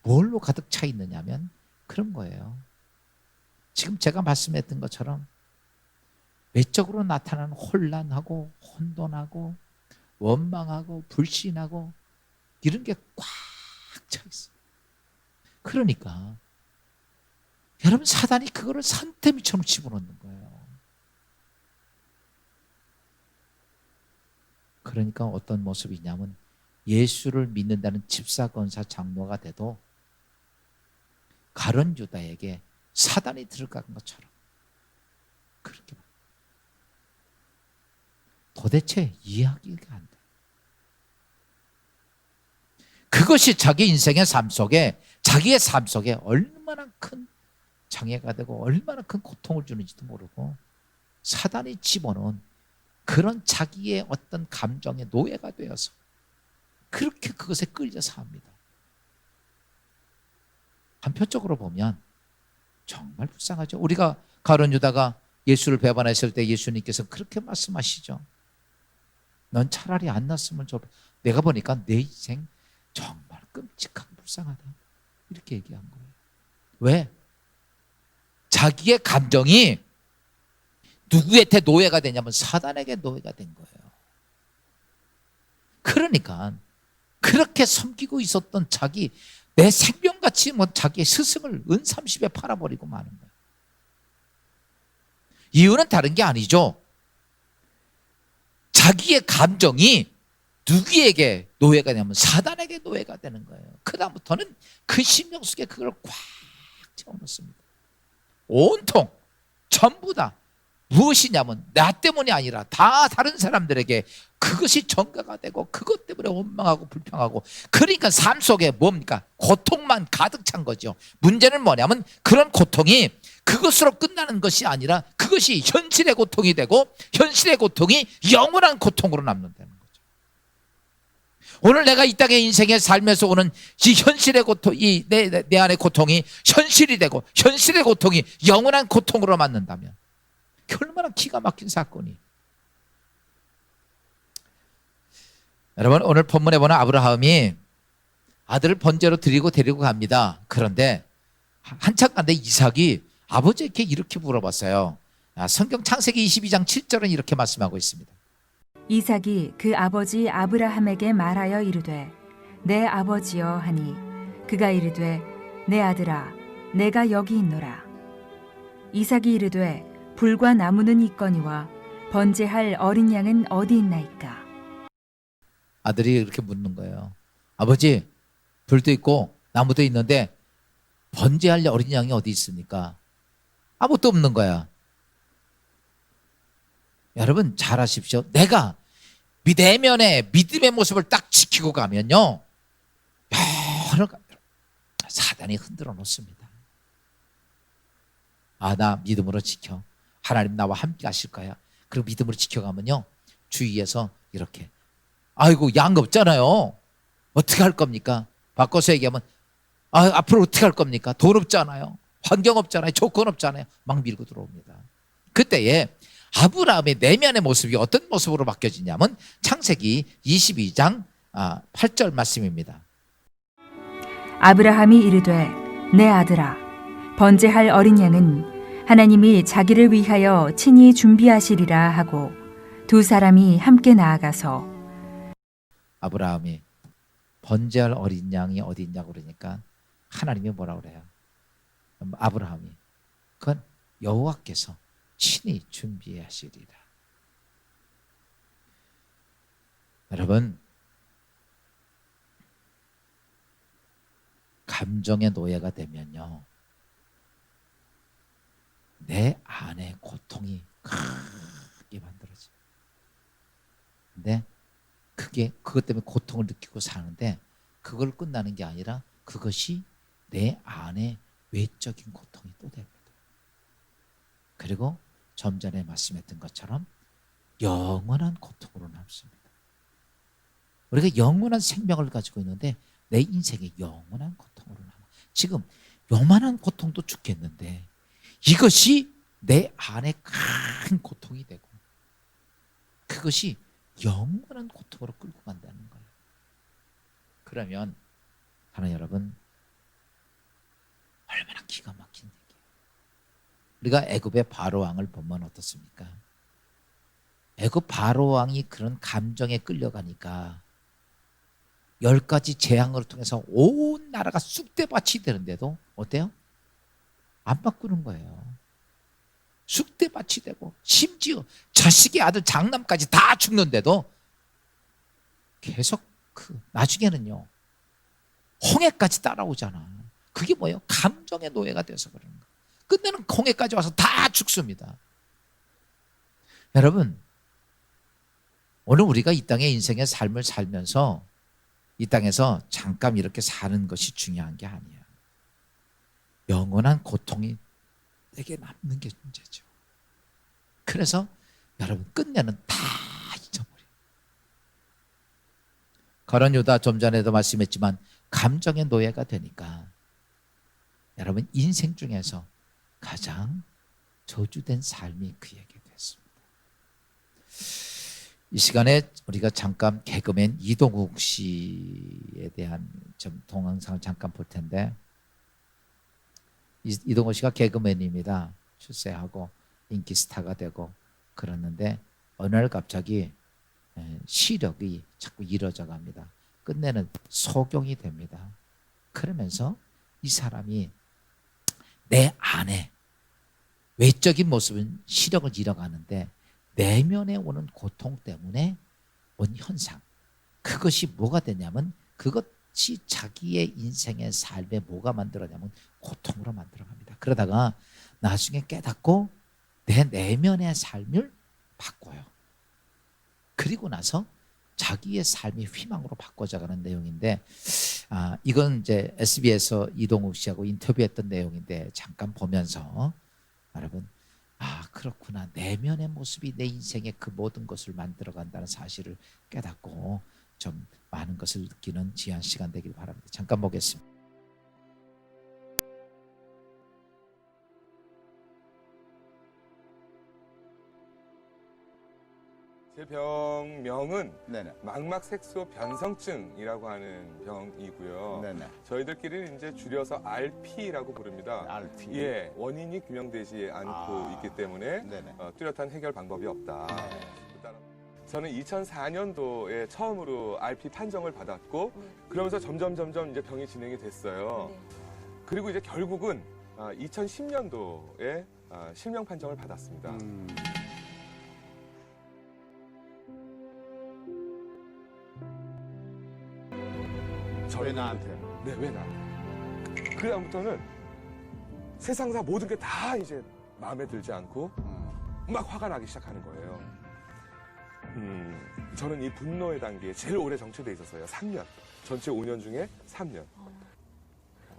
뭘로 가득 차 있느냐면 그런 거예요. 지금 제가 말씀했던 것처럼 외적으로 나타나는 혼란하고 혼돈하고 원망하고 불신하고 이런 게 꽉 차 있어요. 그러니까 여러분 사단이 그거를 산더미처럼 집어넣는 거예요. 그러니까 어떤 모습이냐면 예수를 믿는다는 집사 권사 장로가 돼도 가룟 유다에게 사단이 들어간 것처럼 그렇게 도대체 이해하기가 안 돼. 그것이 자기 인생의 삶 속에 자기의 삶 속에 얼마나 큰 장애가 되고 얼마나 큰 고통을 주는지도 모르고 사단이 집어넣은 그런 자기의 어떤 감정의 노예가 되어서 그렇게 그것에 끌려서 합니다. 한편적으로 보면 정말 불쌍하죠. 우리가 가룟 유다가 예수를 배반했을 때 예수님께서 그렇게 말씀하시죠. 넌 차라리 안 났으면 좋겠다. 내가 보니까 내 인생 정말 끔찍하고 불쌍하다. 이렇게 얘기한 거예요. 왜? 자기의 감정이 누구한테 노예가 되냐면 사단에게 노예가 된 거예요. 그러니까 그렇게 섬기고 있었던 자기 내 생명같이 뭐 자기의 스승을 은삼십에 팔아버리고 마는 거예요. 이유는 다른 게 아니죠. 자기의 감정이 누구에게 노예가 되냐면 사단에게 노예가 되는 거예요. 그다음부터는 그 심령 속에 그걸 꽉 채워놓습니다. 온통 전부 다 무엇이냐면 나 때문이 아니라 다 다른 사람들에게 그것이 전가가 되고 그것 때문에 원망하고 불평하고 그러니까 삶 속에 뭡니까? 고통만 가득 찬 거죠. 문제는 뭐냐면 그런 고통이 그것으로 끝나는 것이 아니라 그것이 현실의 고통이 되고 현실의 고통이 영원한 고통으로 남는다는 거죠. 오늘 내가 이 땅의 인생에 살면서 오는 이 현실의 고통, 내 안의 고통이 현실이 되고 현실의 고통이 영원한 고통으로 맞는다면 얼마나 기가 막힌 사건이. 여러분 오늘 본문에 보는 아브라함이 아들을 번제로 드리고 데리고 갑니다. 그런데 한참 간데 이삭이 아버지에게 이렇게 물어봤어요. 성경 창세기 22장 7절은 이렇게 말씀하고 있습니다. 이삭이 그 아버지 아브라함에게 말하여 이르되 내 아버지여 하니 그가 이르되 내 아들아 내가 여기 있노라. 이삭이 이르되 불과 나무는 있거니와 번제할 어린 양은 어디 있나이까. 아들이 이렇게 묻는 거예요. 아버지 불도 있고 나무도 있는데 번제할 어린 양이 어디 있습니까? 아무것도 없는 거야. 여러분 잘 아십시오. 내가 내면의 믿음의 모습을 딱 지키고 가면요 여러 사단이 흔들어 놓습니다. 아, 나 믿음으로 지켜. 하나님 나와 함께 하실 거야. 그리고 믿음으로 지켜가면요 주위에서 이렇게 아이고 양 없잖아요. 어떻게 할 겁니까? 바꿔서 얘기하면 앞으로 어떻게 할 겁니까? 돈 없잖아요. 환경 없잖아요. 조건 없잖아요. 막 밀고 들어옵니다. 그때에 아브라함의 내면의 모습이 어떤 모습으로 바뀌어지냐면 창세기 22장 8절 말씀입니다. 아브라함이 이르되 내 아들아 번제할 어린 양은 하나님이 자기를 위하여 친히 준비하시리라 하고 두 사람이 함께 나아가서 아브라함이 번제할 어린 양이 어디 있냐고 그러니까 하나님이 뭐라 그래요? 아브라함이 그건 여호와께서 친히 준비하시리라. 여러분 감정의 노예가 되면요 내 안에 고통이 크게 만들어져요. 근데 그것 때문에 고통을 느끼고 사는데 그걸 끝나는 게 아니라 그것이 내 안에 외적인 고통이 또 됩니다. 그리고 좀 전에 말씀했던 것처럼 영원한 고통으로 남습니다. 우리가 영원한 생명을 가지고 있는데 내 인생에 영원한 고통으로 남아. 지금 요만한 고통도 죽겠는데 이것이 내 안에 큰 고통이 되고 그것이 영원한 고통으로 끌고 간다는 거예요. 그러면 하나님 여러분, 얼마나 기가 막힌 얘기예요. 우리가 애굽의 바로왕을 보면 어떻습니까? 애굽 바로왕이 그런 감정에 끌려가니까 10가지 재앙을 통해서 온 나라가 쑥대밭이 되는데도 어때요? 안 바꾸는 거예요. 쑥대밭이 되고 심지어 자식의 아들 장남까지 다 죽는데도 계속 나중에는요 홍해까지 따라오잖아. 그게 뭐예요? 감정의 노예가 돼서 그러는 거예요. 끝내는 홍해까지 와서 다 죽습니다. 여러분, 오늘 우리가 이 땅의 인생의 삶을 살면서 이 땅에서 잠깐 이렇게 사는 것이 중요한 게 아니에요. 영원한 고통이 내게 남는 게 문제죠. 그래서 여러분 끝내는 다 잊어버려요. 거론 유다 좀 전에도 말씀했지만 감정의 노예가 되니까 여러분 인생 중에서 가장 저주된 삶이 그에게 됐습니다. 이 시간에 우리가 잠깐 개그맨 이동욱 씨에 대한 좀 동영상을 잠깐 볼 텐데, 이동욱 씨가 개그맨입니다. 출세하고 인기 스타가 되고 그러는데 어느 날 갑자기 시력이 자꾸 잃어져 갑니다. 끝내는 소경이 됩니다. 그러면서 이 사람이 내 안에 외적인 모습은 시력을 잃어가는데 내면에 오는 고통 때문에 온 현상, 그것이 뭐가 되냐면 그것이 자기의 인생의 삶에 뭐가 만들어냐면 고통으로 만들어갑니다. 그러다가 나중에 깨닫고 내 내면의 삶을 바꿔요. 그리고 나서 자기의 삶이 희망으로 바꿔져가는 내용인데, 이건 이제 SBS에서 이동욱 씨하고 인터뷰했던 내용인데 잠깐 보면서 여러분, 그렇구나, 내면의 모습이 내 인생의 그 모든 것을 만들어간다는 사실을 깨닫고 좀 많은 것을 느끼는 귀한 시간 되길 바랍니다. 잠깐 보겠습니다. 제 병명은 네네. 망막색소 변성증이라고 하는 병이고요. 네네. 저희들끼리는 이제 줄여서 RP라고 부릅니다. RP. 예, 원인이 규명되지 않고 있기 때문에 네네. 뚜렷한 해결 방법이 없다. 네. 저는 2004년도에 처음으로 RP 판정을 받았고, 그러면서 점점 이제 병이 진행이 됐어요. 그리고 이제 결국은 2010년도에 실명 판정을 받았습니다. 왜 나한테? 네, 왜 나한테? 그 다음부터는 세상사 모든 게 다 이제 마음에 들지 않고 막 화가 나기 시작하는 거예요. 저는 이 분노의 단계에 제일 오래 정체돼 있었어요. 3년. 전체 5년 중에 3년.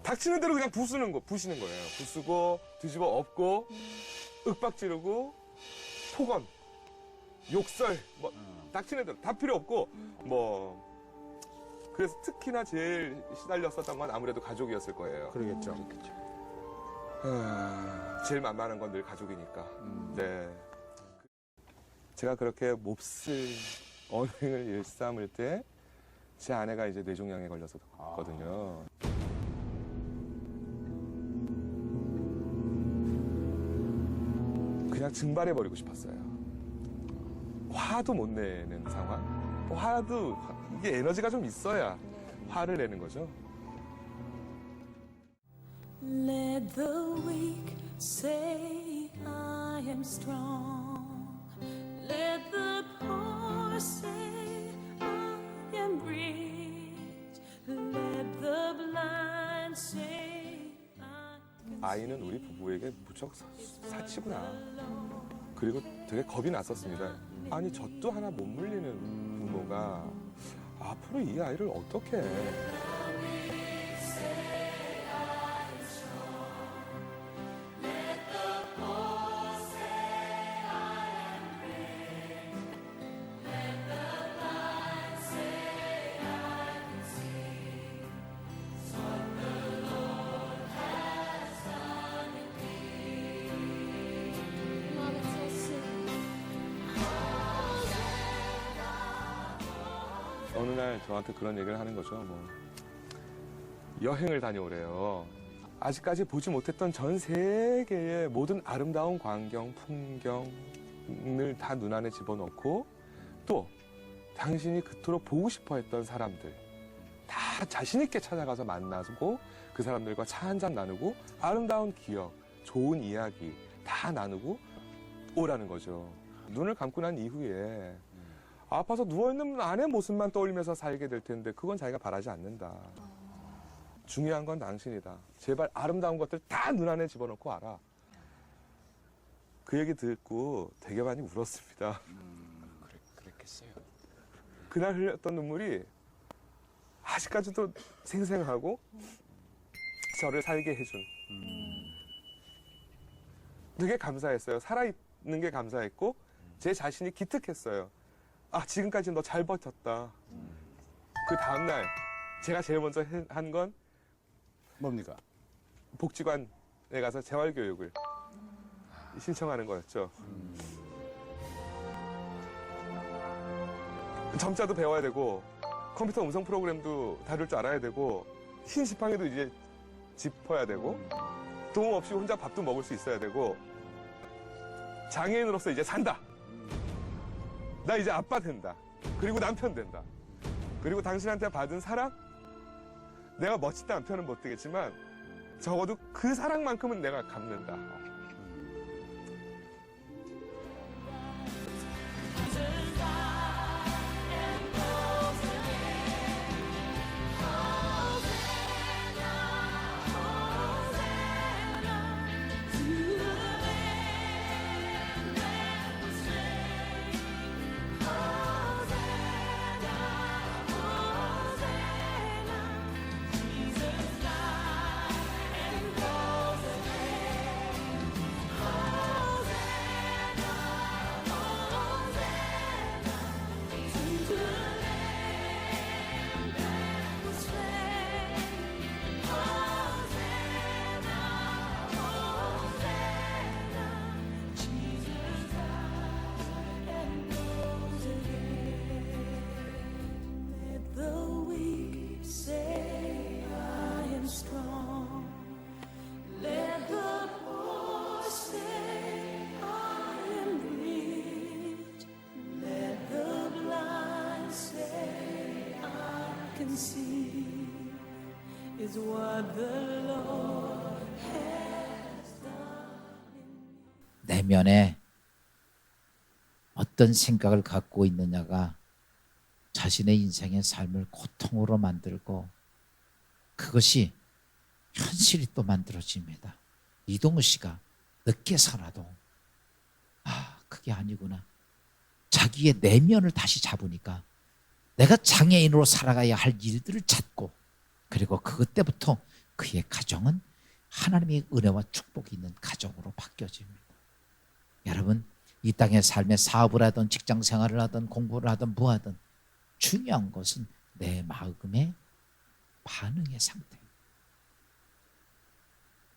닥치는 대로 그냥 부시는 거예요. 부수고, 뒤집어 엎고, 윽박지르고, 폭언, 욕설, 닥치는 대로 다 필요 없고, 그래서 특히나 제일 시달렸었던 건 아무래도 가족이었을 거예요. 그러겠죠. 제일 만만한 건 늘 가족이니까. 네. 제가 그렇게 몹쓸 언행을 일삼을 때 제 아내가 이제 뇌종양에 걸렸었거든요. 그냥 증발해버리고 싶었어요. 화도 못 내는 상황. 화도 이게 에너지가 좀 있어야 화를 내는 거죠. Let the weak say I am strong. Let the poor say I am rich. Let the blind say I can 아이는 우리 부부에게 무척 사치구나. 그리고 되게 겁이 났었습니다. 아니, 젖도 하나 못 물리는 부모가 앞으로 이 아이를 어떻게 어느 날 저한테 그런 얘기를 하는 거죠. 뭐 여행을 다녀오래요. 아직까지 보지 못했던 전 세계의 모든 아름다운 광경, 풍경을 다 눈안에 집어넣고 또 당신이 그토록 보고 싶어 했던 사람들 다 자신 있게 찾아가서 만나고 그 사람들과 차 한잔 나누고 아름다운 기억, 좋은 이야기 다 나누고 오라는 거죠. 눈을 감고 난 이후에 아파서 누워있는 아내 모습만 떠올리면서 살게 될 텐데 그건 자기가 바라지 않는다. 중요한 건 당신이다. 제발 아름다운 것들 다 눈안에 집어넣고 와라. 그 얘기 듣고 되게 많이 울었습니다. 그랬겠어요. 그날 흘렸던 눈물이 아직까지도 생생하고 저를 살게 해준. 되게 감사했어요. 살아있는 게 감사했고 제 자신이 기특했어요. 아, 지금까지 너 잘 버텼다. 그 다음날 제가 제일 먼저 한 건 뭡니까? 복지관에 가서 재활교육을 신청하는 거였죠. 점자도 배워야 되고 컴퓨터 음성 프로그램도 다룰 줄 알아야 되고 흰 지팡이도 이제 짚어야 되고 도움 없이 혼자 밥도 먹을 수 있어야 되고 장애인으로서 이제 산다. 나 이제 아빠 된다. 그리고 남편 된다. 그리고 당신한테 받은 사랑? 내가 멋지다는 표현은 못 되겠지만 적어도 그 사랑만큼은 내가 갚는다. Let the weak say I am strong. Let the poor say I am rich. Let the blind say I can see. Is what the Lord has done. 내면에 어떤 생각을 갖고 있느냐가 자신의 인생의 삶을 고통으로 만들고 그것이 현실이 또 만들어집니다. 이동우 씨가 늦게서라도 그게 아니구나. 자기의 내면을 다시 잡으니까 내가 장애인으로 살아가야 할 일들을 찾고 그리고 그때부터 그의 가정은 하나님의 은혜와 축복이 있는 가정으로 바뀌어집니다. 여러분, 이 땅의 삶에 사업을 하든 직장 생활을 하든 공부를 하든 뭐하든 중요한 것은 내 마음의 반응의 상태입니다.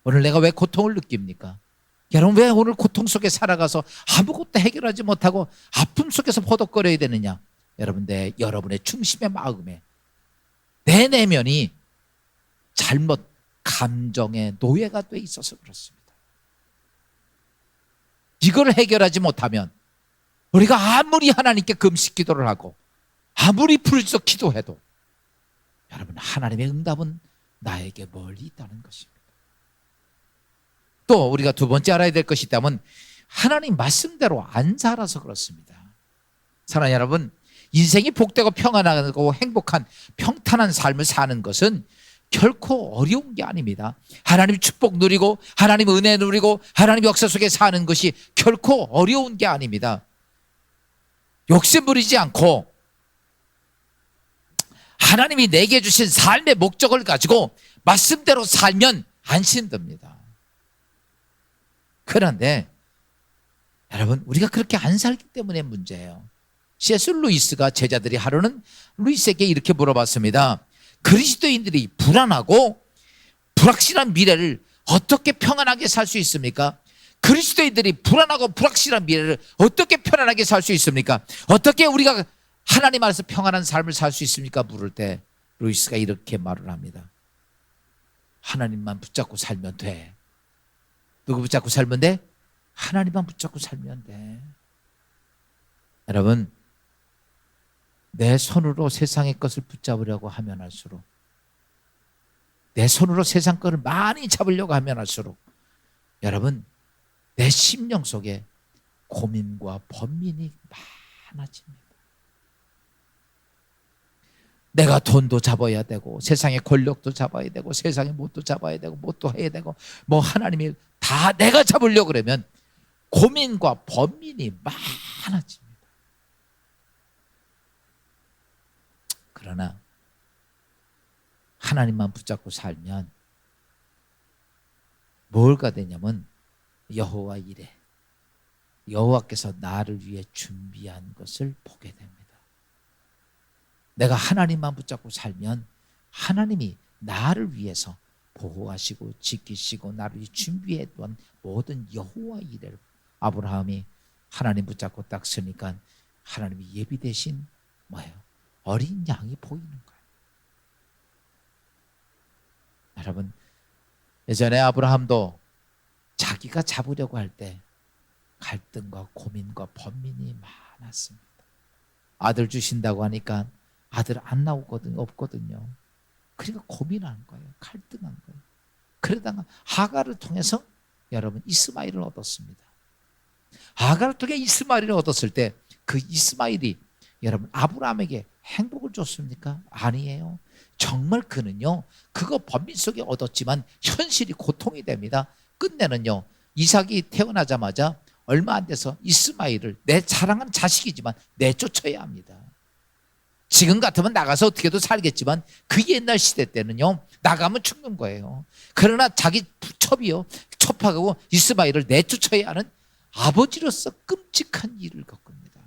오늘 내가 왜 고통을 느낍니까? 여러분, 왜 오늘 고통 속에 살아가서 아무것도 해결하지 못하고 아픔 속에서 포덕거려야 되느냐? 여러분의 중심의 마음에 내 내면이 잘못 감정의 노예가 돼 있어서 그렇습니다. 이걸 해결하지 못하면 우리가 아무리 하나님께 금식 기도를 하고 아무리 불적 기도해도 여러분, 하나님의 응답은 나에게 멀리 있다는 것입니다. 또 우리가 두 번째 알아야 될 것이 있다면 하나님 말씀대로 안 살아서 그렇습니다. 사랑하는 여러분, 인생이 복되고 평안하고 행복한 평탄한 삶을 사는 것은 결코 어려운 게 아닙니다. 하나님 축복 누리고 하나님 은혜 누리고 하나님 역사 속에 사는 것이 결코 어려운 게 아닙니다. 욕심 부리지 않고 하나님이 내게 주신 삶의 목적을 가지고 말씀대로 살면 안심됩니다. 그런데 여러분, 우리가 그렇게 안 살기 때문에 문제예요. C.S. 루이스가 제자들이 하루는 루이스에게 이렇게 물어봤습니다. 그리스도인들이 불안하고 불확실한 미래를 어떻게 평안하게 살 수 있습니까? 그리스도인들이 불안하고 불확실한 미래를 어떻게 편안하게 살 수 있습니까? 어떻게 우리가 하나님 안에서 평안한 삶을 살 수 있습니까? 물을 때 루이스가 이렇게 말을 합니다. 하나님만 붙잡고 살면 돼. 누구 붙잡고 살면 돼? 하나님만 붙잡고 살면 돼. 여러분, 내 손으로 세상의 것을 붙잡으려고 하면 할수록, 내 손으로 세상 것을 많이 잡으려고 하면 할수록 여러분, 내 심령 속에 고민과 번민이 많아집니다. 내가 돈도 잡아야 되고 세상의 권력도 잡아야 되고 세상의 뭣도 잡아야 되고 뭣도 해야 되고 뭐 하나님이 다 내가 잡으려고 그러면 고민과 번민이 많아집니다. 그러나 하나님만 붙잡고 살면 뭘가 되냐면 여호와 이레, 여호와께서 나를 위해 준비한 것을 보게 됩니다. 내가 하나님만 붙잡고 살면 하나님이 나를 위해서 보호하시고 지키시고 나를 위해 준비해 둔 모든 여호와 이레를, 아브라함이 하나님 붙잡고 딱 서니까 하나님이 예비 대신 뭐예요? 어린 양이 보이는 거예요. 여러분, 예전에 아브라함도 자기가 잡으려고 할 때 갈등과 고민과 번민이 많았습니다. 아들 주신다고 하니까 아들 안 나오거든요, 없거든요. 그러니까 고민하는 거예요. 갈등한 거예요. 그러다가 하갈을 통해서 여러분 이스마엘을 얻었습니다. 하갈을 통해 이스마엘을 얻었을 때 그 이스마엘이 여러분 아브라함에게 행복을 줬습니까? 아니에요. 정말 그는요, 그거 번민 속에 얻었지만 현실이 고통이 됩니다. 끝내는요, 이삭이 태어나자마자 얼마 안 돼서 이스마엘을 내 사랑하는 자식이지만 내쫓아야 합니다. 지금 같으면 나가서 어떻게든 살겠지만 그 옛날 시대 때는요, 나가면 죽는 거예요. 그러나 자기 첩이요, 첩하고 이스마엘을 내쫓아야 하는 아버지로서 끔찍한 일을 겪습니다.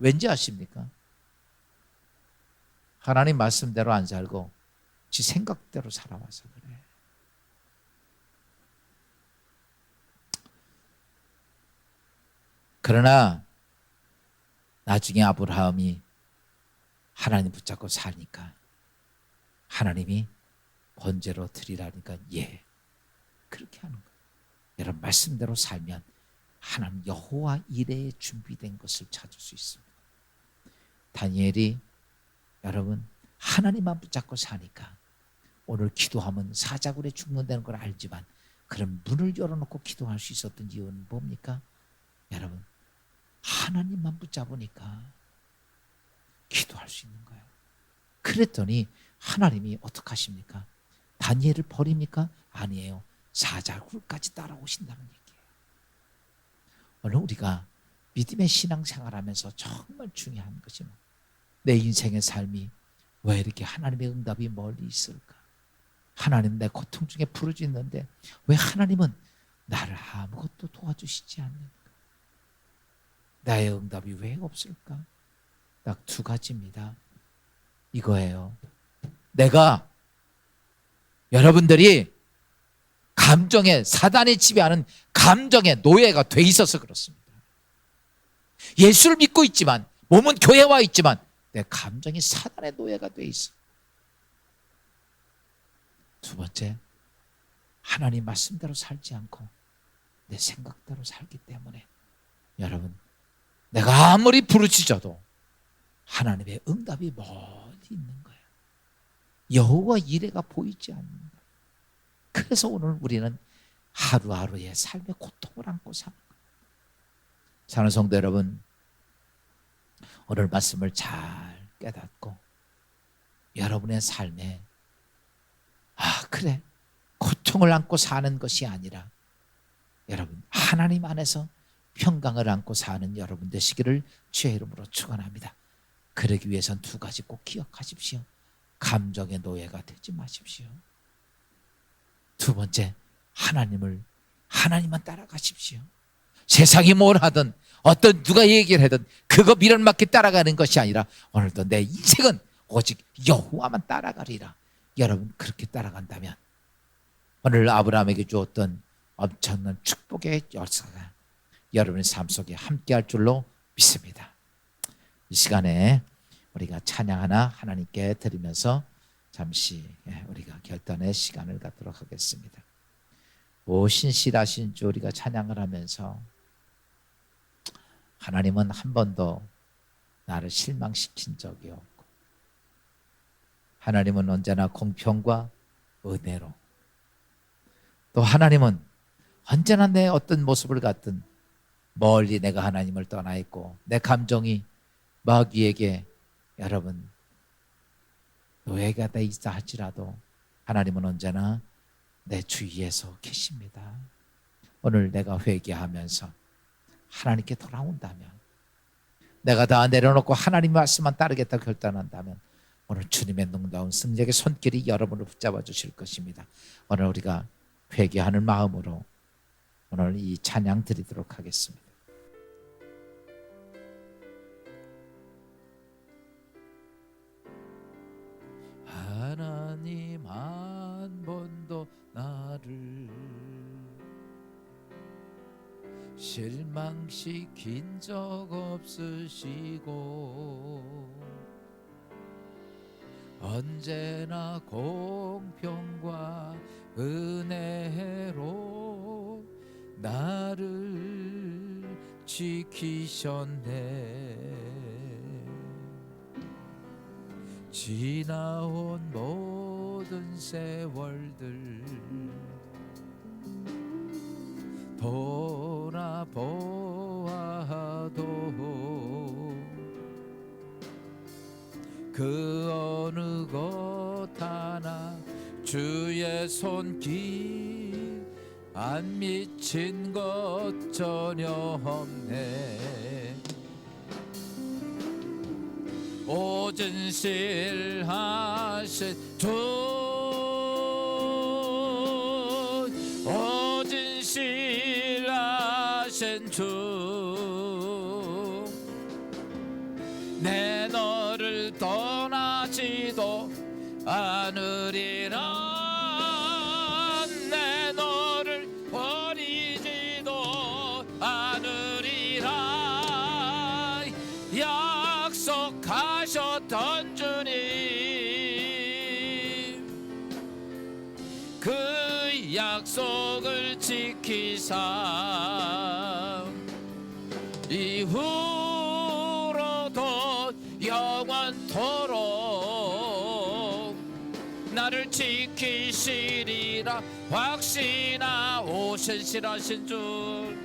왠지 아십니까? 하나님 말씀대로 안 살고 지 생각대로 살아와서 그래. 그러나 나중에 아브라함이 하나님 붙잡고 사니까 하나님이 번제로 드리라니까 예, 그렇게 하는 거예요. 여러분, 말씀대로 살면 하나님 여호와 이레에 준비된 것을 찾을 수 있습니다. 다니엘이 여러분 하나님만 붙잡고 사니까 오늘 기도하면 사자굴에 죽는다는 걸 알지만 그런 문을 열어놓고 기도할 수 있었던 이유는 뭡니까? 여러분, 하나님만 붙잡으니까 기도할 수 있는 거예요. 그랬더니 하나님이 어떻게 하십니까? 다니엘을 버립니까? 아니에요. 사자굴까지 따라오신다는 얘기예요. 오늘 우리가 믿음의 신앙생활하면서 정말 중요한 것이 내 인생의 삶이 왜 이렇게 하나님의 응답이 멀리 있을까? 하나님, 내 고통 중에 부르짖는데 왜 하나님은 나를 아무것도 도와주시지 않는가? 나의 응답이 왜 없을까? 딱 두 가지입니다. 이거예요. 내가 여러분들이 감정에, 사단이 지배하는 감정의 노예가 돼 있어서 그렇습니다. 예수를 믿고 있지만, 몸은 교회에 와 있지만 내 감정이 사단의 노예가 돼 있어. 두 번째, 하나님 말씀대로 살지 않고 내 생각대로 살기 때문에 여러분, 내가 아무리 부르짖어도 하나님의 응답이 멀리 있는 거예요. 여호와 이레가 보이지 않는다. 그래서 오늘 우리는 하루하루의 삶의 고통을 안고 사는 거예요. 사랑하는 성도 여러분, 오늘 말씀을 잘 깨닫고 여러분의 삶에 그래, 고통을 안고 사는 것이 아니라 여러분 하나님 안에서 평강을 안고 사는 여러분 되시기를 주의 이름으로 축원합니다. 그러기 위해선 두 가지 꼭 기억하십시오. 감정의 노예가 되지 마십시오. 두 번째, 하나님만 따라가십시오. 세상이 뭘 하든 어떤 누가 얘기를 하든 그거 미련맞게 따라가는 것이 아니라 오늘도 내 인생은 오직 여호와만 따라가리라. 여러분, 그렇게 따라간다면 오늘 아브라함에게 주었던 엄청난 축복의 역사가 여러분의 삶 속에 함께할 줄로 믿습니다. 이 시간에 우리가 찬양 하나 하나님께 드리면서 잠시 우리가 결단의 시간을 갖도록 하겠습니다. 오 신실하신 주, 우리가 찬양을 하면서 하나님은 한 번도 나를 실망시킨 적이 없고, 하나님은 언제나 공평과 은혜로, 또 하나님은 언제나 내 어떤 모습을 갖든 멀리 내가 하나님을 떠나 있고 내 감정이 마귀에게 여러분 노예가 돼 있다 할지라도 하나님은 언제나 내 주위에서 계십니다. 오늘 내가 회개하면서 하나님께 돌아온다면, 내가 다 내려놓고 하나님 말씀만 따르겠다 결단한다면 오늘 주님의 놀라운 승리의 손길이 여러분을 붙잡아 주실 것입니다. 오늘 우리가 회개하는 마음으로 오늘 이 찬양 드리도록 하겠습니다. 하나님 한 번도 나를 실망시킨 적 없으시고 언제나 공평과 은혜로 나를 지키셨네. 지나온 모든 세월들 돌아보아도 그 어느 것 하나 주의 손길 안 미친 것 전혀 없네. 오진실하신 주, 오진실하신 주, 내 너를 떠나지도 않으리라. 내 너를 버리지도 않으리라. 약속하셨던 주님, 그 약속을 지키사 이후로도 영원토록 나를 지키시리라 확신하오. 신실하신 주,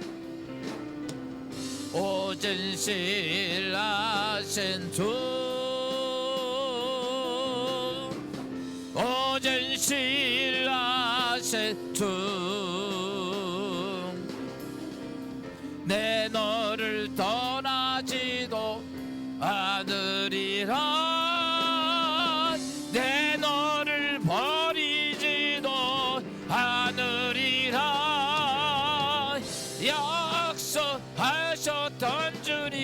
오진실하신 주, 오진실하신 주, 내 너를 떠나지도 않으리라. 내 너를 버리지도 않으리라. 약속하셨던 주님,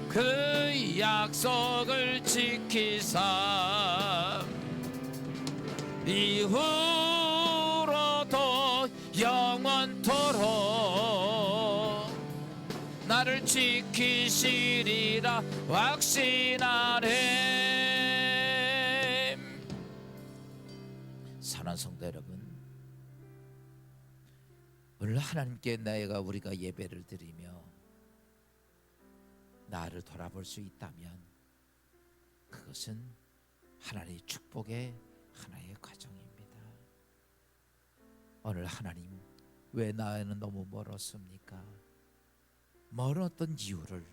그 약속을 지키사 이후로도 영원토록 나를 지키시리라 확신하네. 사랑하는 성도 여러분, 오늘 하나님께 우리가 예배를 드리며 나를 돌아볼 수 있다면 그것은 하나님의 축복의 하나의 과정입니다. 오늘 하나님, 왜 나에는 너무 멀었습니까? 멀은 어떤 이유를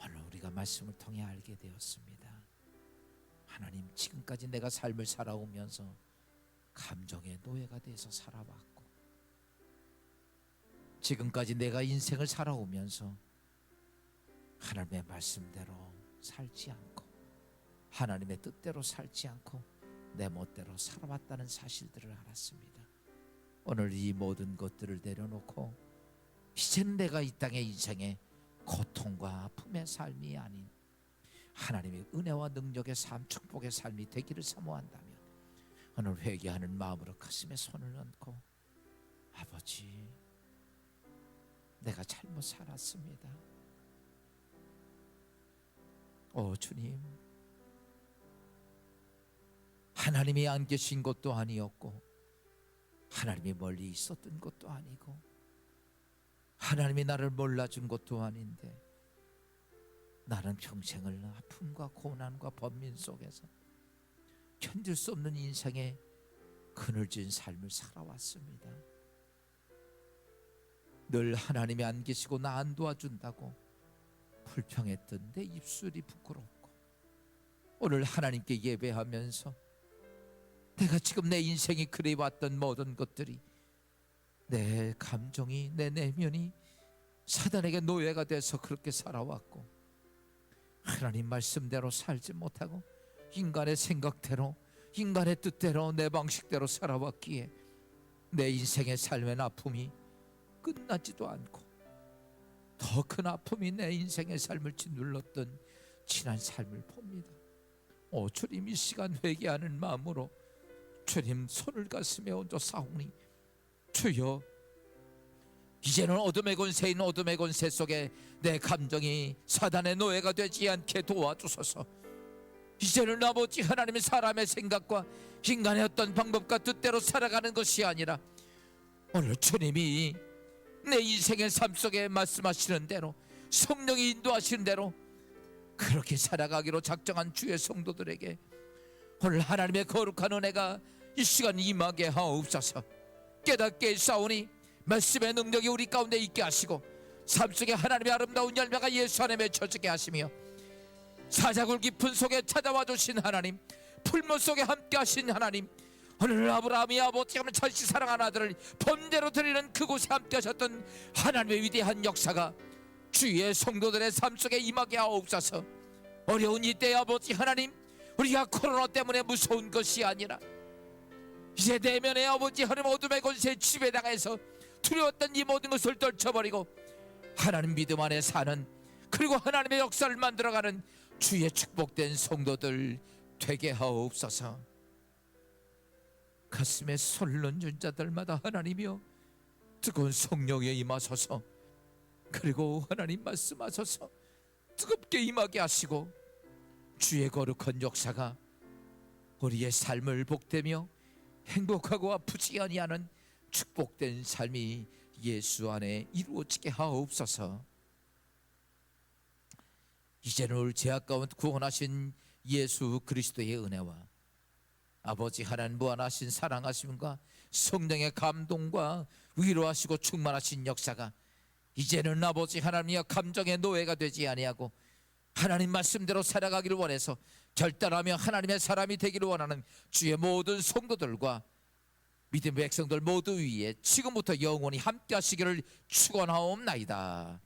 오늘 우리가 말씀을 통해 알게 되었습니다. 하나님, 지금까지 내가 삶을 살아오면서 감정의 노예가 돼서 살아왔고, 지금까지 내가 인생을 살아오면서 하나님의 말씀대로 살지 않고 하나님의 뜻대로 살지 않고 내 멋대로 살아왔다는 사실들을 알았습니다. 오늘 이 모든 것들을 내려놓고 이제는 내가 이 땅의 인생의 고통과 아픔의 삶이 아닌 하나님의 은혜와 능력의 삶, 축복의 삶이 되기를 사모한다면 오늘 회개하는 마음으로 가슴에 손을 얹고, 아버지, 내가 잘못 살았습니다. 오 주님, 하나님이 안 계신 것도 아니었고 하나님이 멀리 있었던 것도 아니고 하나님이 나를 몰라준 것도 아닌데 나는 평생을 아픔과 고난과 번민 속에서 견딜 수 없는 인생의 그늘진 삶을 살아왔습니다. 늘 하나님이 안 계시고 나 안 도와준다고 불평했던 내 입술이 부끄럽고 오늘 하나님께 예배하면서 내가 지금 내 인생이 그래왔던 모든 것들이 내 감정이 내 내면이 사단에게 노예가 돼서 그렇게 살아왔고 하나님 말씀대로 살지 못하고 인간의 생각대로 인간의 뜻대로 내 방식대로 살아왔기에 내 인생의 삶의 아픔이 끝나지도 않고 더 큰 아픔이 내 인생의 삶을 짓눌렀던 지난 삶을 봅니다. 오 주님, 이 시간 회개하는 마음으로 주님 손을 가슴에 얹어 싸우니 주여, 이제는 어둠의 권세인 어둠의 권세 속에 내 감정이 사단의 노예가 되지 않게 도와주소서. 이제는 아버지 하나님의 사람의 생각과 인간의 어떤 방법과 뜻대로 살아가는 것이 아니라 오늘 주님이 내 인생의 삶 속에 말씀하시는 대로 성령이 인도하시는 대로 그렇게 살아가기로 작정한 주의 성도들에게 오늘 하나님의 거룩한 은혜가 이 시간 임하게 하옵소서. 깨닫게 싸우니 말씀의 능력이 우리 가운데 있게 하시고 삶 속에 하나님의 아름다운 열매가 예수 안에 맺혀지게 하시며 사자굴 깊은 속에 찾아와 주신 하나님, 풀물 속에 함께 하신 하나님, 오늘 아브라함이 아버지가 절시 사랑한 아들을 번제로 드리는 그곳에 함께 하셨던 하나님의 위대한 역사가 주의 성도들의 삶 속에 임하게 하옵소서. 어려운 이때 아버지 하나님, 우리가 코로나 때문에 무서운 것이 아니라 이제 내면의 아버지 하나님 어둠의 권세에 지배당해서 두려웠던 이 모든 것을 떨쳐버리고 하나님 믿음 안에 사는, 그리고 하나님의 역사를 만들어가는 주의 축복된 성도들 되게 하옵소서. 가슴에 손을 얹은 자들마다 하나님이여 뜨거운 성령에 임하소서. 그리고 하나님 말씀하소서 뜨겁게 임하게 하시고 주의 거룩한 역사가 우리의 삶을 복되며 행복하고 아프지 아니하는 축복된 삶이 예수 안에 이루어지게 하옵소서. 이제는 우리 죄악 가운데 구원하신 예수 그리스도의 은혜와 아버지 하나님 무한하신 사랑하심과 성령의 감동과 위로하시고 충만하신 역사가 이제는 아버지 하나님의 감정의 노예가 되지 아니하고 하나님 말씀대로 살아가기를 원해서 결단하며 하나님의 사람이 되기를 원하는 주의 모든 성도들과 믿음의 백성들 모두 위에 지금부터 영원히 함께 하시기를 축원하옵나이다.